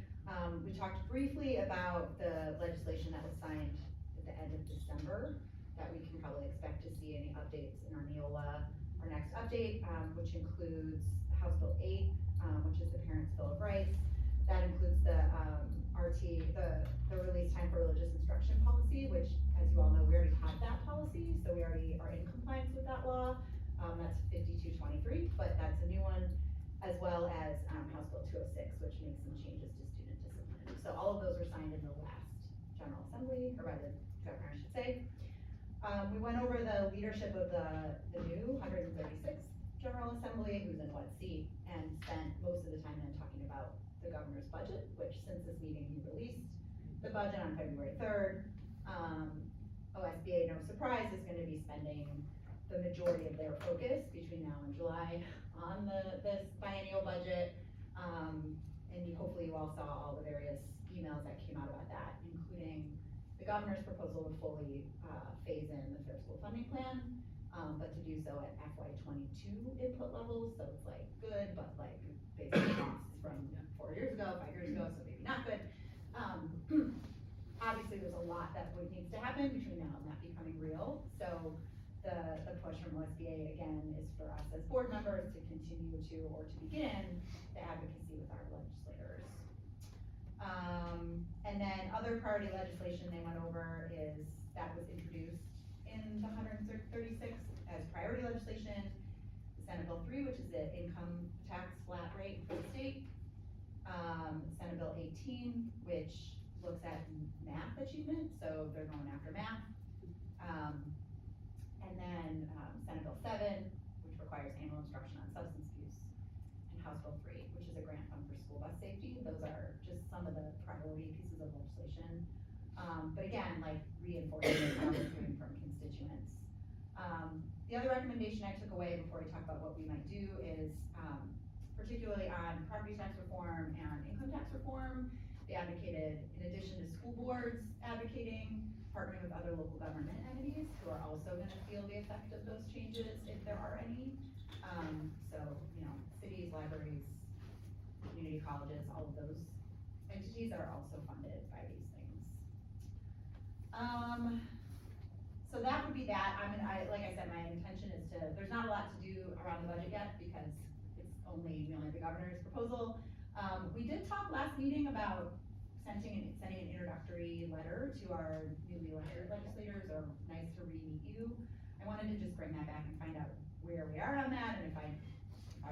we talked briefly about the legislation that was signed at the end of December, that we can probably expect to see any updates in our Neola, our next update, which includes House Bill 8, which is the Parents' Bill of Rights. That includes the the release time for religious instruction policy, which, as you all know, we already had that policy, so we already are in compliance with that law. That's 5223, but that's a new one, as well as House Bill 206, which makes some changes to student discipline. So all of those were signed in the last General Assembly, or rather, Governor, I should say. We went over the leadership of the new 136th General Assembly, who's in what seat, and spent most of the time then talking about the governor's budget, which since this meeting he released the budget on February 3rd. OSBA, no surprise, is gonna be spending the majority of their focus between now and July on this biennial budget. And hopefully you all saw all the various emails that came out about that, including the governor's proposal to fully phase in the Fair School Funding Plan, but to do so at FY22 input levels, so it's like good, but like basically from 4 years ago, 5 years ago, so maybe not good. Obviously, there's a lot that needs to happen between now and that becoming real, so the push from OSBA again is for us as board members to continue to, or to begin, the advocacy with our legislators. And then other priority legislation they went over is, that was introduced in the 136th as priority legislation, Senate Bill 3, which is the income tax flat rate for the state. Senate Bill 18, which looks at math achievement, so they're going after math. And then, Senate Bill 7, which requires annual instruction on substance abuse, and House Bill 3, which is a grant fund for school bus safety. Those are just some of the priority pieces of legislation. But again, like reinforcing what we're hearing from constituents. The other recommendation I took away before we talk about what we might do is, particularly on property tax reform and income tax reform, they advocated, in addition to school boards advocating partnering with other local government entities who are also gonna feel the effect of those changes if there are any. So, you know, cities, libraries, community colleges, all of those entities are also funded by these things. So that would be that. Like I said, my intention is to, there's not a lot to do around the budget yet because we only have the governor's proposal. We did talk last meeting about sending an introductory letter to our newly elected legislators, or nice to re-meet you. I wanted to just bring that back and find out where we are on that, and if I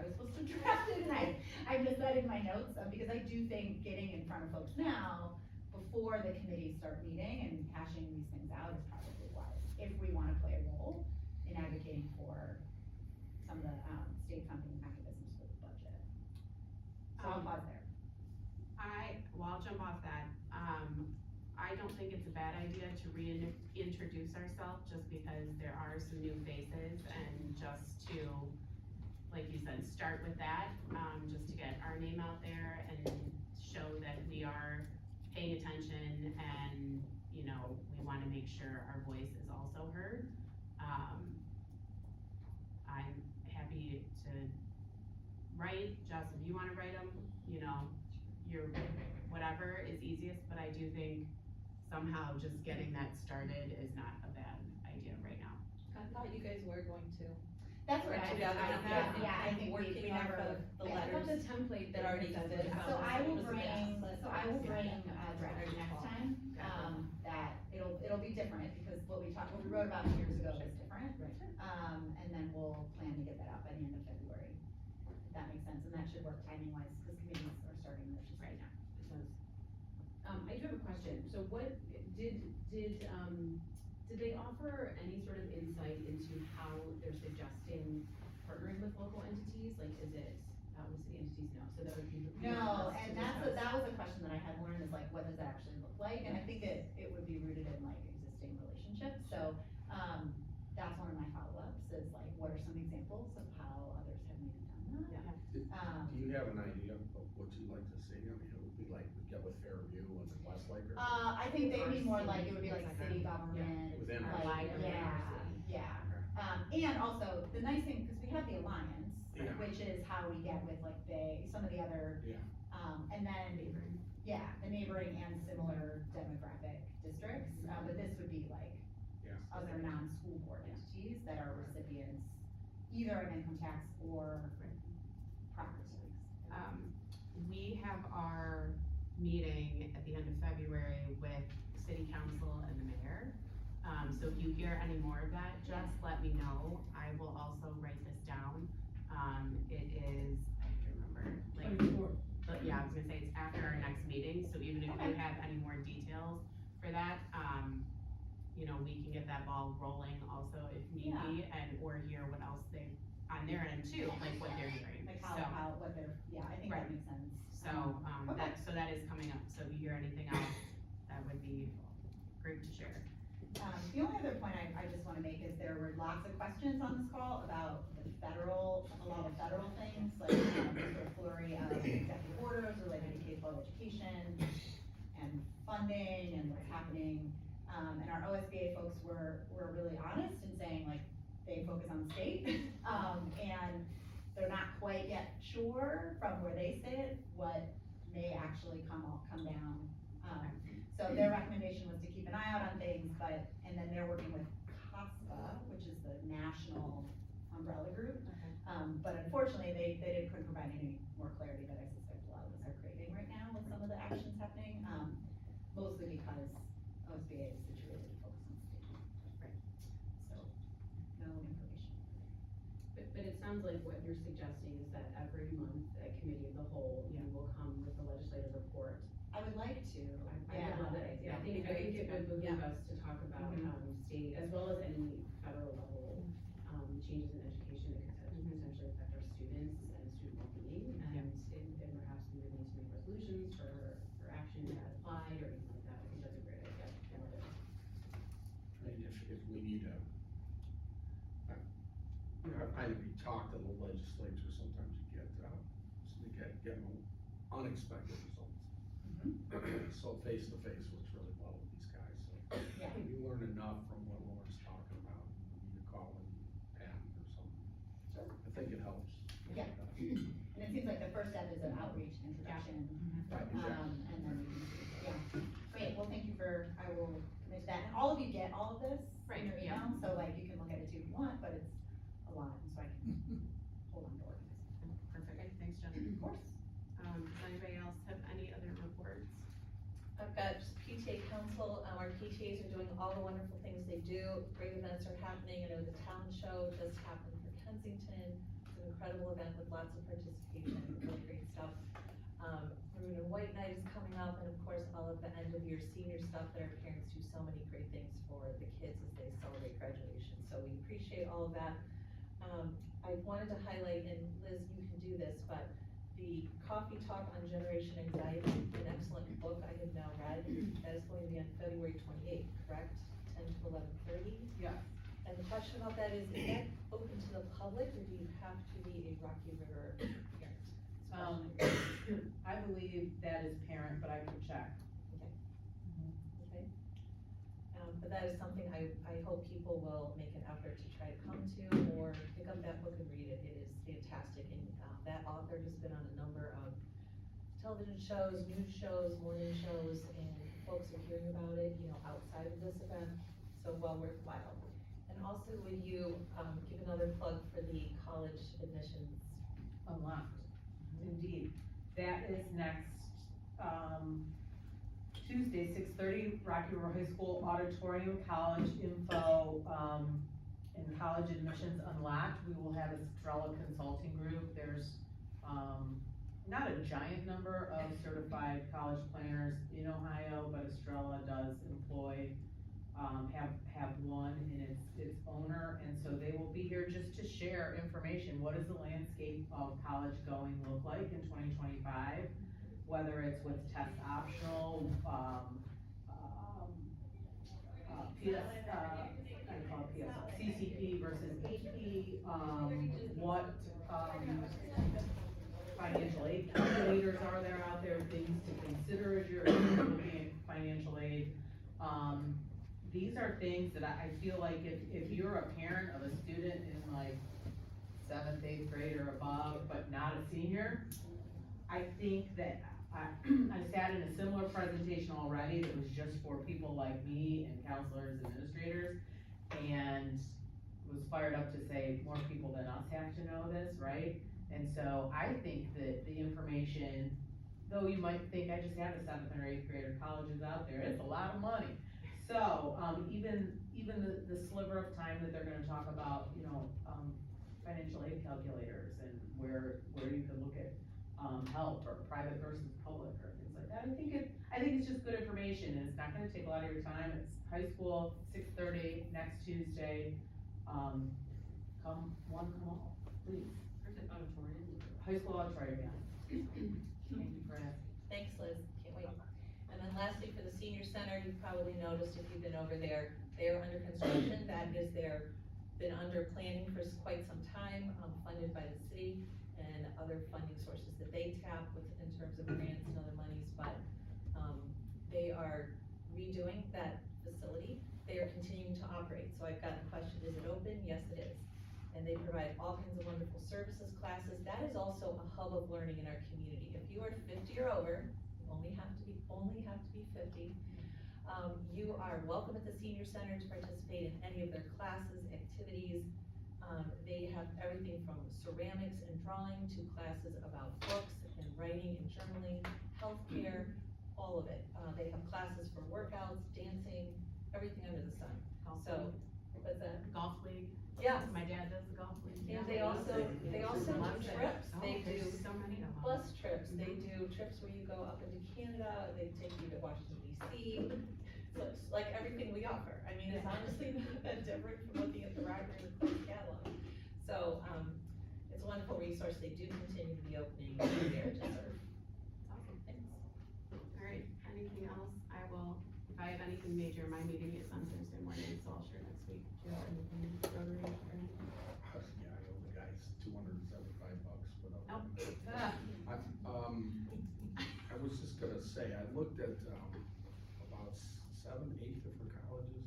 was supposed to draft it, and I missed that in my notes, because I do think getting in front of folks now, before the committees start meeting and hashing these things out is probably wise, if we wanna play a role in advocating for some of the, state funding mechanisms for the budget. So I'll pause there. I'll jump off that. I don't think it's a bad idea to reintroduce ourselves, just because there are some new faces, and just to, like you said, start with that, just to get our name out there and show that we are paying attention, and, you know, we wanna make sure our voice is also heard. I'm happy to write, Jess, if you wanna write them, you know, whatever is easiest, but I do think somehow just getting that started is not a bad idea right now. I thought you guys were going to. That's what I, Together, I think we working off never. of the yeah. I thought the template that already existed. So I will was the bring, best. draft next time, that it'll be different, because what we wrote about years ago is different. And then we'll plan to get that out by the end of February, if that makes sense, and that should work timing wise, because committees are starting this just right now. I do have a question, so what, did they offer any sort of insight into how they're suggesting partnering with local entities, like, is it, with city entities, no, so that would be. No, and that was a question that I had, Lauren, is like, what does that actually look like? And I think it would be rooted in like existing relationships, so, that's one of my follow-ups, is like, what are some examples of how others have maybe done that? Do you have an idea of what you'd like to see? I mean, it would be like, we get with Fairview and Westlake or? I think they'd be more like, it would be like city government, Within our like, city. yeah. And also, the nice thing, because we have the Alliance, Yeah. which is how we get with like some of the other. Yeah. And then, the neighboring and similar demographic districts, but this would be like Yeah. other non-school board entities that are recipients either of income tax or property tax. We have our meeting at the end of February with city council and the mayor. So if you hear any more of that, just let me know. I will also write this down. It is, I have to remember, but yeah, I was gonna say it's after our next meeting, so even if you have any more details for that, you know, we can get that ball rolling also if need be, or hear what else they, on their end too, like what they're hearing, Like so. what they're, I think that Right. makes sense. So, that is coming up, so if you hear anything else, that would be great to share. The only other point I just wanna make is there were lots of questions on this call about a lot of federal things, like, sort of flurry of executive orders related to K-12 education and funding and what's happening. And our OSBA folks were really honest in saying, like, they focus on the state, and they're not quite yet sure from where they sit what may actually come down. So their recommendation was to keep an eye out on things, and then they're working with CASPA, which is the national umbrella group. But unfortunately, they couldn't provide any more clarity that I suspect a lot of us are craving right now with some of the actions happening, mostly because OSBA is situated to focus on state. Right. So, no information. But it sounds like what you're suggesting is that every month at committee of the whole, you will come with a legislative report. I would like to, I would love that idea. I think it would behoove us to talk about, state, as well as any federal level, changes in education that could potentially affect our students and student well-being. And perhaps we would need to make resolutions for action as applied or anything like that. I think that's a great idea. I love it. I mean, if we need to, you know, I think we talk to the legislature, sometimes you get unexpected results. So face to face works really well with these guys, so. Yeah. You learn enough from what Laura's talking about, you need to call and Pam or something. Sure. I think it helps. Yeah. And it seems like the first step is an outreach introduction, Right, exactly. and then we can, yeah. Great, well, thank you for, I will commit to that, and all of you get all of this Right, in your yeah. email, so like, you can look at it too if you want, but it's a lot, and so I can hold on to it. Perfect, thanks, Jen. Of course. Does anybody else have any other reports? I've got just PTA council, our PTAs are doing all the wonderful things they do, great events are happening, I know the town show just happened for Kensington, it's an incredible event with lots of participation, really great stuff. Maroon and White Night is coming up, and of course, all of the end of year senior stuff that our parents do so many great things for the kids as they celebrate graduation, so we appreciate all of that. I wanted to highlight, and Liz, you can do this, but the Coffee Talk on Generation Anxiety, an excellent book I have now read, that is going to be on February 28th, correct? 10 to 11:30? Yeah. And the question about that is that open to the public, or do you have to be a Rocky River parent? I believe that is parent, but I can check. Okay. But that is something I hope people will make an effort to try to come to, or pick up that book and read it. It is fantastic, and that author has been on a number of television shows, news shows, morning shows, and folks are hearing about it, you know, outside of this event, so well worthwhile. And also, would you, give another plug for the college admissions? Unlocked, indeed. That is next, Tuesday, 6:30, Rocky River High School Auditorium, college info, and college admissions unlocked. We will have a Estrella Consulting Group. There's, not a giant number of certified college planners in Ohio, but Estrella does employ, have one in its owner, and so they will be here just to share information. What does the landscape of college going look like in 2025? Whether it's with test optional, I call it PSL, CCP versus AP, what, financial aid calculators are there out there, things to consider as you're looking at financial aid. These are things that I feel like if you're a parent of a student in like 7th, 8th grade or above, but not a senior, I think that I sat in a similar presentation already that was just for people like me and counselors, administrators, and was fired up to say more people than us have to know this, right? And so I think that the information, though you might think I just had a 7th or 8th grader, colleges out there, it's a lot of money. So, even the sliver of time that they're gonna talk about, you know, financial aid calculators and where you can look at, help or private versus public or things like that. I think it's just good information, and it's not gonna take a lot of your time. It's high school, 6:30, next Tuesday. Come all, please. Perfect auditorium. High school auditorium, yeah. Thank you for asking. Thanks, Liz, can't wait. And then lastly, for the senior center, you've probably noticed if you've been over there, they are under construction. That is, been under planning for quite some time, funded by the city and other funding sources that they tap with in terms of grants and other monies, but, they are redoing that facility. They are continuing to operate, so I've got the question, is it open? Yes, it is. And they provide all kinds of wonderful services, classes. That is also a hub of learning in our community. If you are 50 or over, you only have to be 50. You are welcome at the senior center to participate in any of their classes, activities. They have everything from ceramics and drawing to classes about books and writing and journaling, healthcare, all of it. They have classes for workouts, dancing, everything under the sun. So, what's that? Golf league. Yeah. My dad does the golf league. And they also Love do it. trips. Oh, They do there's so many of them. bus trips. They do trips where you go up into Canada. They take you to Washington DC. So it's like everything we offer. I mean, it's honestly not that different from looking at the Rocky River Club catalog. So, it's a wonderful resource. They do continue to be opening there to serve. Awesome, thanks. All right, anything else? I will, if I have anything major, my meeting is on Thursday morning, so I'll share next week. Do you have anything, Rotary, or anything? Yeah, I owe the guys $275, but Oh. I was just gonna say, I looked at, about 7/8 for colleges,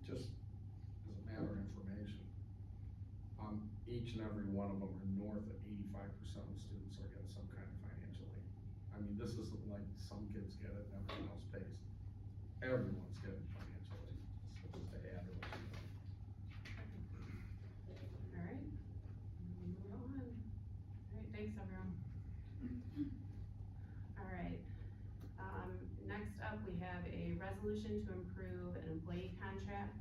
just as a matter of information. Each and every one of them are north of 85% of students are getting some kind of financial aid. I mean, this isn't like some kids get it and everyone else pays. Everyone's getting financial aid, so just to add to what you know. Alright, move on. Alright, thanks everyone. Alright, next up, we have a resolution to improve an employee contract.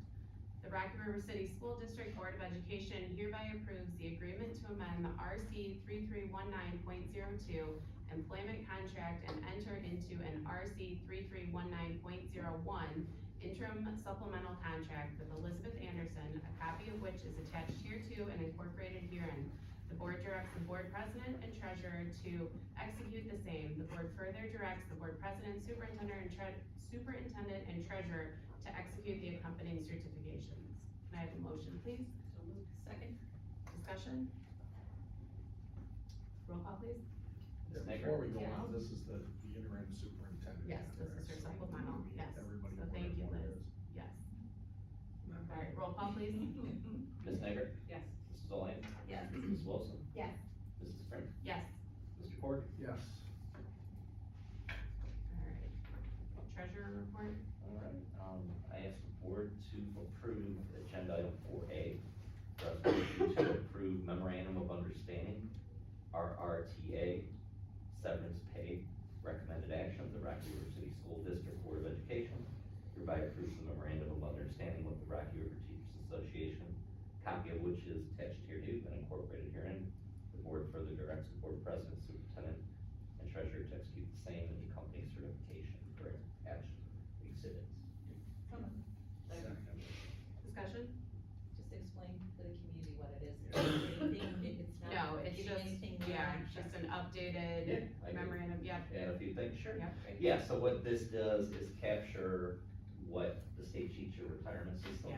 The Rocky River City School District Board of Education hereby approves the agreement to amend the RC 3319.02 employment contract and enter into an RC 3319.01 interim supplemental contract with Elizabeth Anderson, a copy of which is attached hereto and incorporated herein. The board directs the board president and treasurer to execute the same. The board further directs the board president, superintendent, and treasurer to execute the accompanying certifications. Can I have a motion, please? So moved. Second? Discussion? Roll call, please. Ms. Nager? Before we go Yes. on, this is the interim superintendent. Yes, this is her supplemental, yes. Everybody. So thank you, whatever it Liz. is. Yes. Alright, roll call, please. Ms. Nager? Yes. Mrs. Olander? Yes. Ms. Wilson? Yes. Mrs. Sprint? Yes. Mr. Cord? Yes. Alright. Treasurer report? Alright, I ask the board to approve agenda item 4A, resolution to approve memorandum of understanding, RRTA, severance pay, recommended action of the Rocky River City School District Board of Education, hereby approves the memorandum of understanding with the Rocky River Teachers Association, copy of which is attached here and incorporated herein. The board further directs the board president, superintendent, and treasurer to execute the same in the company certification for action exhibits. Second. Discussion? Just explain to the community what it is. Anything, it's not No, it's giving just, anything new. yeah, just an updated I agree. memorandum, yeah. Add a few things, sure. Yep. Yeah, so what this does is capture what the state teacher retirement system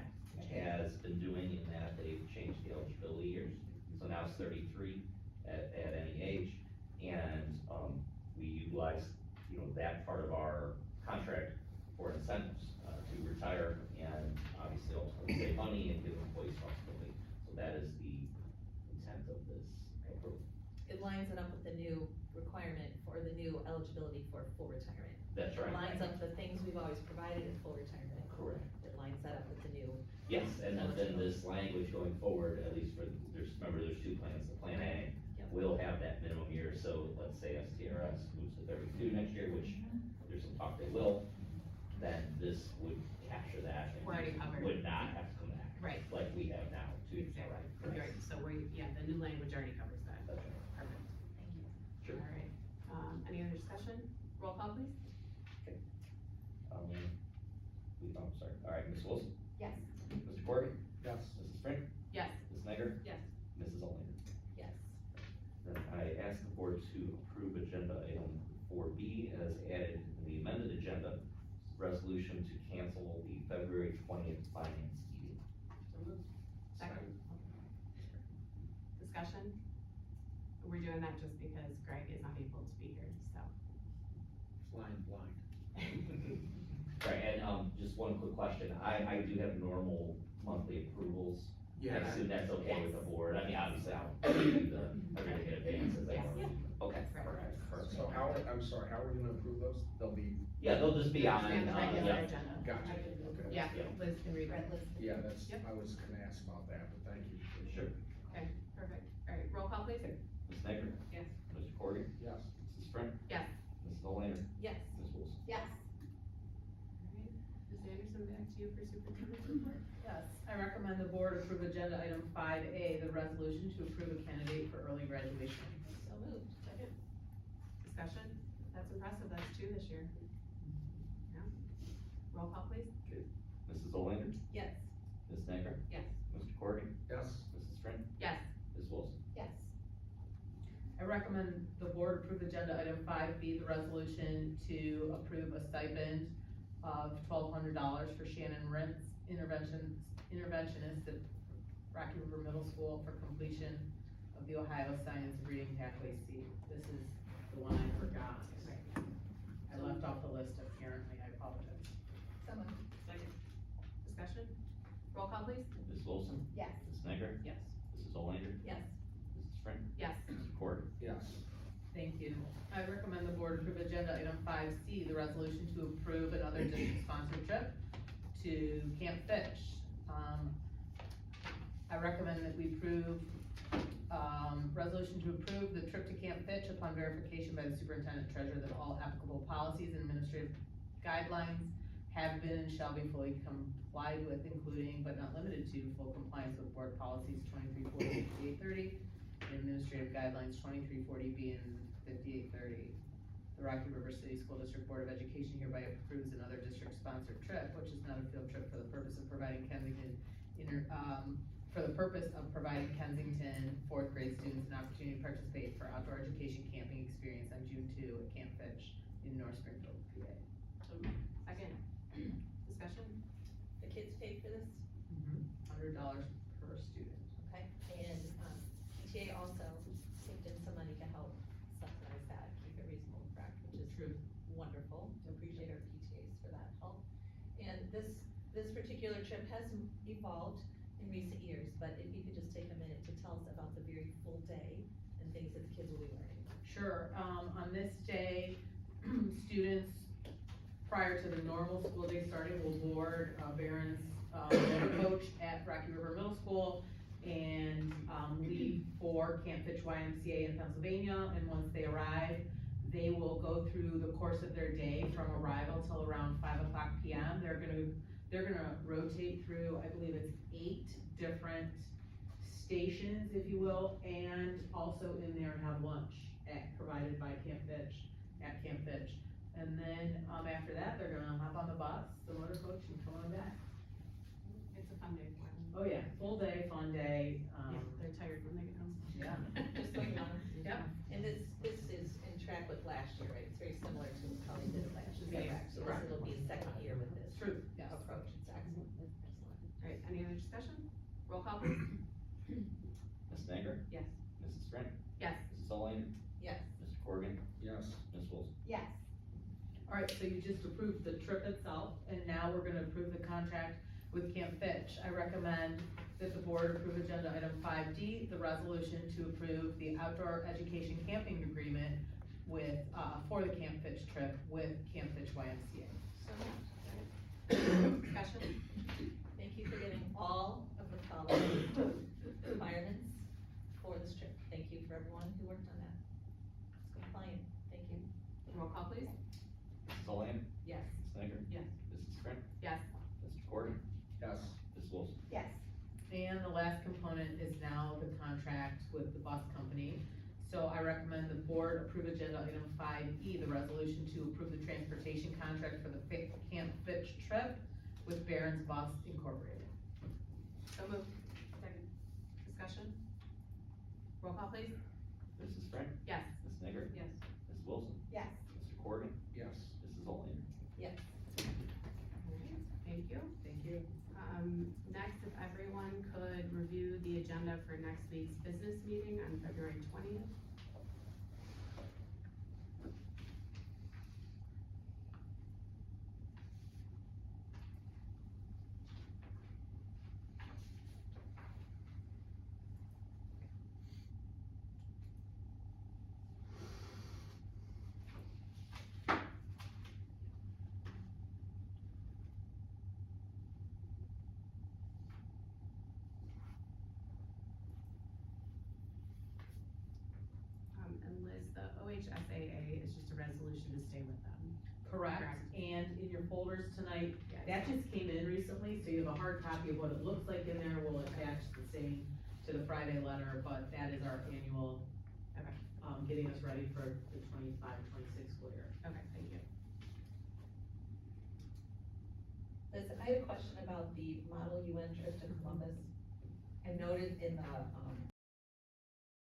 has been doing in that they've changed the eligibility years. So now it's 33 at any age, and, we utilize, that part of our contract for incentives, to retire and obviously also save money and give employees flexibility. So that is the intent of this approval. It lines it up with the new requirement for the new eligibility for full retirement. That's It right. lines up the things we've always provided in full retirement. Correct. It lines that up with the new. Yes, and then this language going forward, at least for, remember, there's two plans, the Plan A Yep. will have that minimum year, so let's say STRS moves to 32 next year, which there's some talk they will, then this would capture that. and We're already covered. Would not have to come back. Right. Like we have now, too. Exactly. Correct. Right, so the new language already covers that. That's right. Perfect. Thank you. Sure. Alright, any other discussion? Roll call, please. I'm sorry, all right, Ms. Wilson, Yes. Mr. Corrigan, Yes. Mrs. Sprint, Yes. Ms. Nager, Yes. Mrs. Olander. Yes. Then I ask the board to approve agenda item 4B as added in the amended agenda, resolution to cancel the February 20th finance meeting. So moved. Second. Discussion? We're doing that just because Greg is not able to be here, so. Flying blind. Right, and, just one quick question, I do have normal monthly approvals. I assume that's okay with the board, I mean, obviously, I'll do everything in advance as I Yes. normally do. Okay, Right. perfect. So I'm sorry, how are we gonna approve those? They'll be, Yeah, they'll just be on, And the regular yeah, agenda. gotcha, okay. Yeah, Liz can read it. Yeah, that's, Yep. I was gonna ask about that, but thank you. sure. Okay, perfect. Alright, roll call, please. Ms. Nager? Yes. Mr. Corrigan? Yes. Mrs. Sprint? Yes. Mrs. Olander? Yes. Ms. Wilson? Yes. Alright, Ms. Anderson, back to you for superintendent's report. Yes, I recommend the board approve agenda item 5A, the resolution to approve a candidate for early graduation. So moved. Second? Discussion? That's impressive, that's two this year. Yeah. Roll call, please. Mrs. Olander? Yes. Ms. Nager? Yes. Mr. Corrigan? Yes. Mrs. Sprint? Yes. Ms. Wilson? Yes. I recommend the board approve agenda item 5B, the resolution to approve a stipend of $1,200 for Shannon Rentz, interventionist at Rocky River Middle School for completion of the Ohio Science Reading Pathway C. This is the one I forgot. I left off the list apparently, I apologize. So call please. Ms. Wilson, Yes. Ms. Snider, Yes. Mrs. Olander, Yes. Mrs. Frank, Yes. Mr. Cord. Yes. Thank you. I recommend the board approve agenda item 5C, the resolution to approve another district-sponsored trip to Camp Fitch. I recommend that we approve, resolution to approve the trip to Camp Fitch upon verification by the superintendent treasurer that all applicable policies and administrative guidelines have been and shall be fully complied with, including but not limited to full compliance with board policies 2340, 5830, and administrative guidelines 2340B and 5830. The Rocky River City School District Board of Education hereby approves another district-sponsored trip, which is not a field trip, for the purpose of providing Kensington fourth grade students an opportunity to participate for outdoor education camping experience on June 2 at Camp Fitch in North Springfield, PA. So moved. Second. Discussion? The kids paid for this? $100 per student. Okay, and, PTA also kicked in some money to help subsidize that, keep it reasonable, correct, which is True. wonderful, appreciate our PTAs for that help. And this particular trip has evolved in recent years, but if you could just take a minute to tell us about the very full day and things that the kids will be learning. Sure, on this day, students, prior to the normal school day starting, will board, Barron's, coach at Rocky River Middle School and, leave for Camp Fitch YMCA in Pennsylvania, and once they arrive, they will go through the course of their day from arrival till around 5:00 PM. They're gonna rotate through, I believe it's 8 different stations, if you will, and also in there have lunch provided by Camp Fitch, at Camp Fitch. And then, after that, they're gonna hop on the bus, the motor coach, and come on back. It's a fun day for them. Oh yeah, full day, fun day, Yeah, they're tired when they get home. yeah. Just so you know. Yep. And this is in track with last year, right? It's very similar to how they did it last year, Yeah. correct? So this will be a second year with this True, yes. approach, it's excellent, excellent. Alright, any other discussion? Roll call please. Ms. Snider, Yes. Mrs. Frank, Yes. Mrs. Olander, Yes. Mr. Corrigan, Yes. Ms. Wilson. Yes. Alright, so you just approved the trip itself, and now we're gonna approve the contract with Camp Fitch. I recommend that the board approve agenda item 5D, the resolution to approve the outdoor education camping agreement with, for the Camp Fitch trip with Camp Fitch YMCA. So moved. Discussion? Thank you for getting all of the following requirements for this trip. Thank you for everyone who worked on that. It's compliant, thank you. Roll call please. Mrs. Olander, Yes. Ms. Snider. Yes. Mrs. Frank, Yes. Mr. Corrigan, Yes. Ms. Wilson. Yes. And the last component is now the contract with the bus company. So I recommend the board approve agenda item 5E, the resolution to approve the transportation contract for the Camp Fitch trip with Barron's Bus Incorporated. So moved. Second. Discussion? Roll call please. Mrs. Frank, Yes. Ms. Snider, Yes. Ms. Wilson, Yes. Mr. Corrigan, Yes. Mrs. Olander. Yes. Thank you. Thank you. Next, if everyone could review the agenda for next week's business meeting on February 20th. And Liz, the OHSAA is just a resolution to stay with them. Correct, Correct. and in your folders tonight, Yes. that just came in recently, so you have a hard copy of what it looks like in there. We'll attach the same to the Friday letter, but that is our annual, Okay. getting us ready for the 25-26 school year. Okay, thank you. Liz, I have a question about the Model UN trip to Columbus. I noted in the,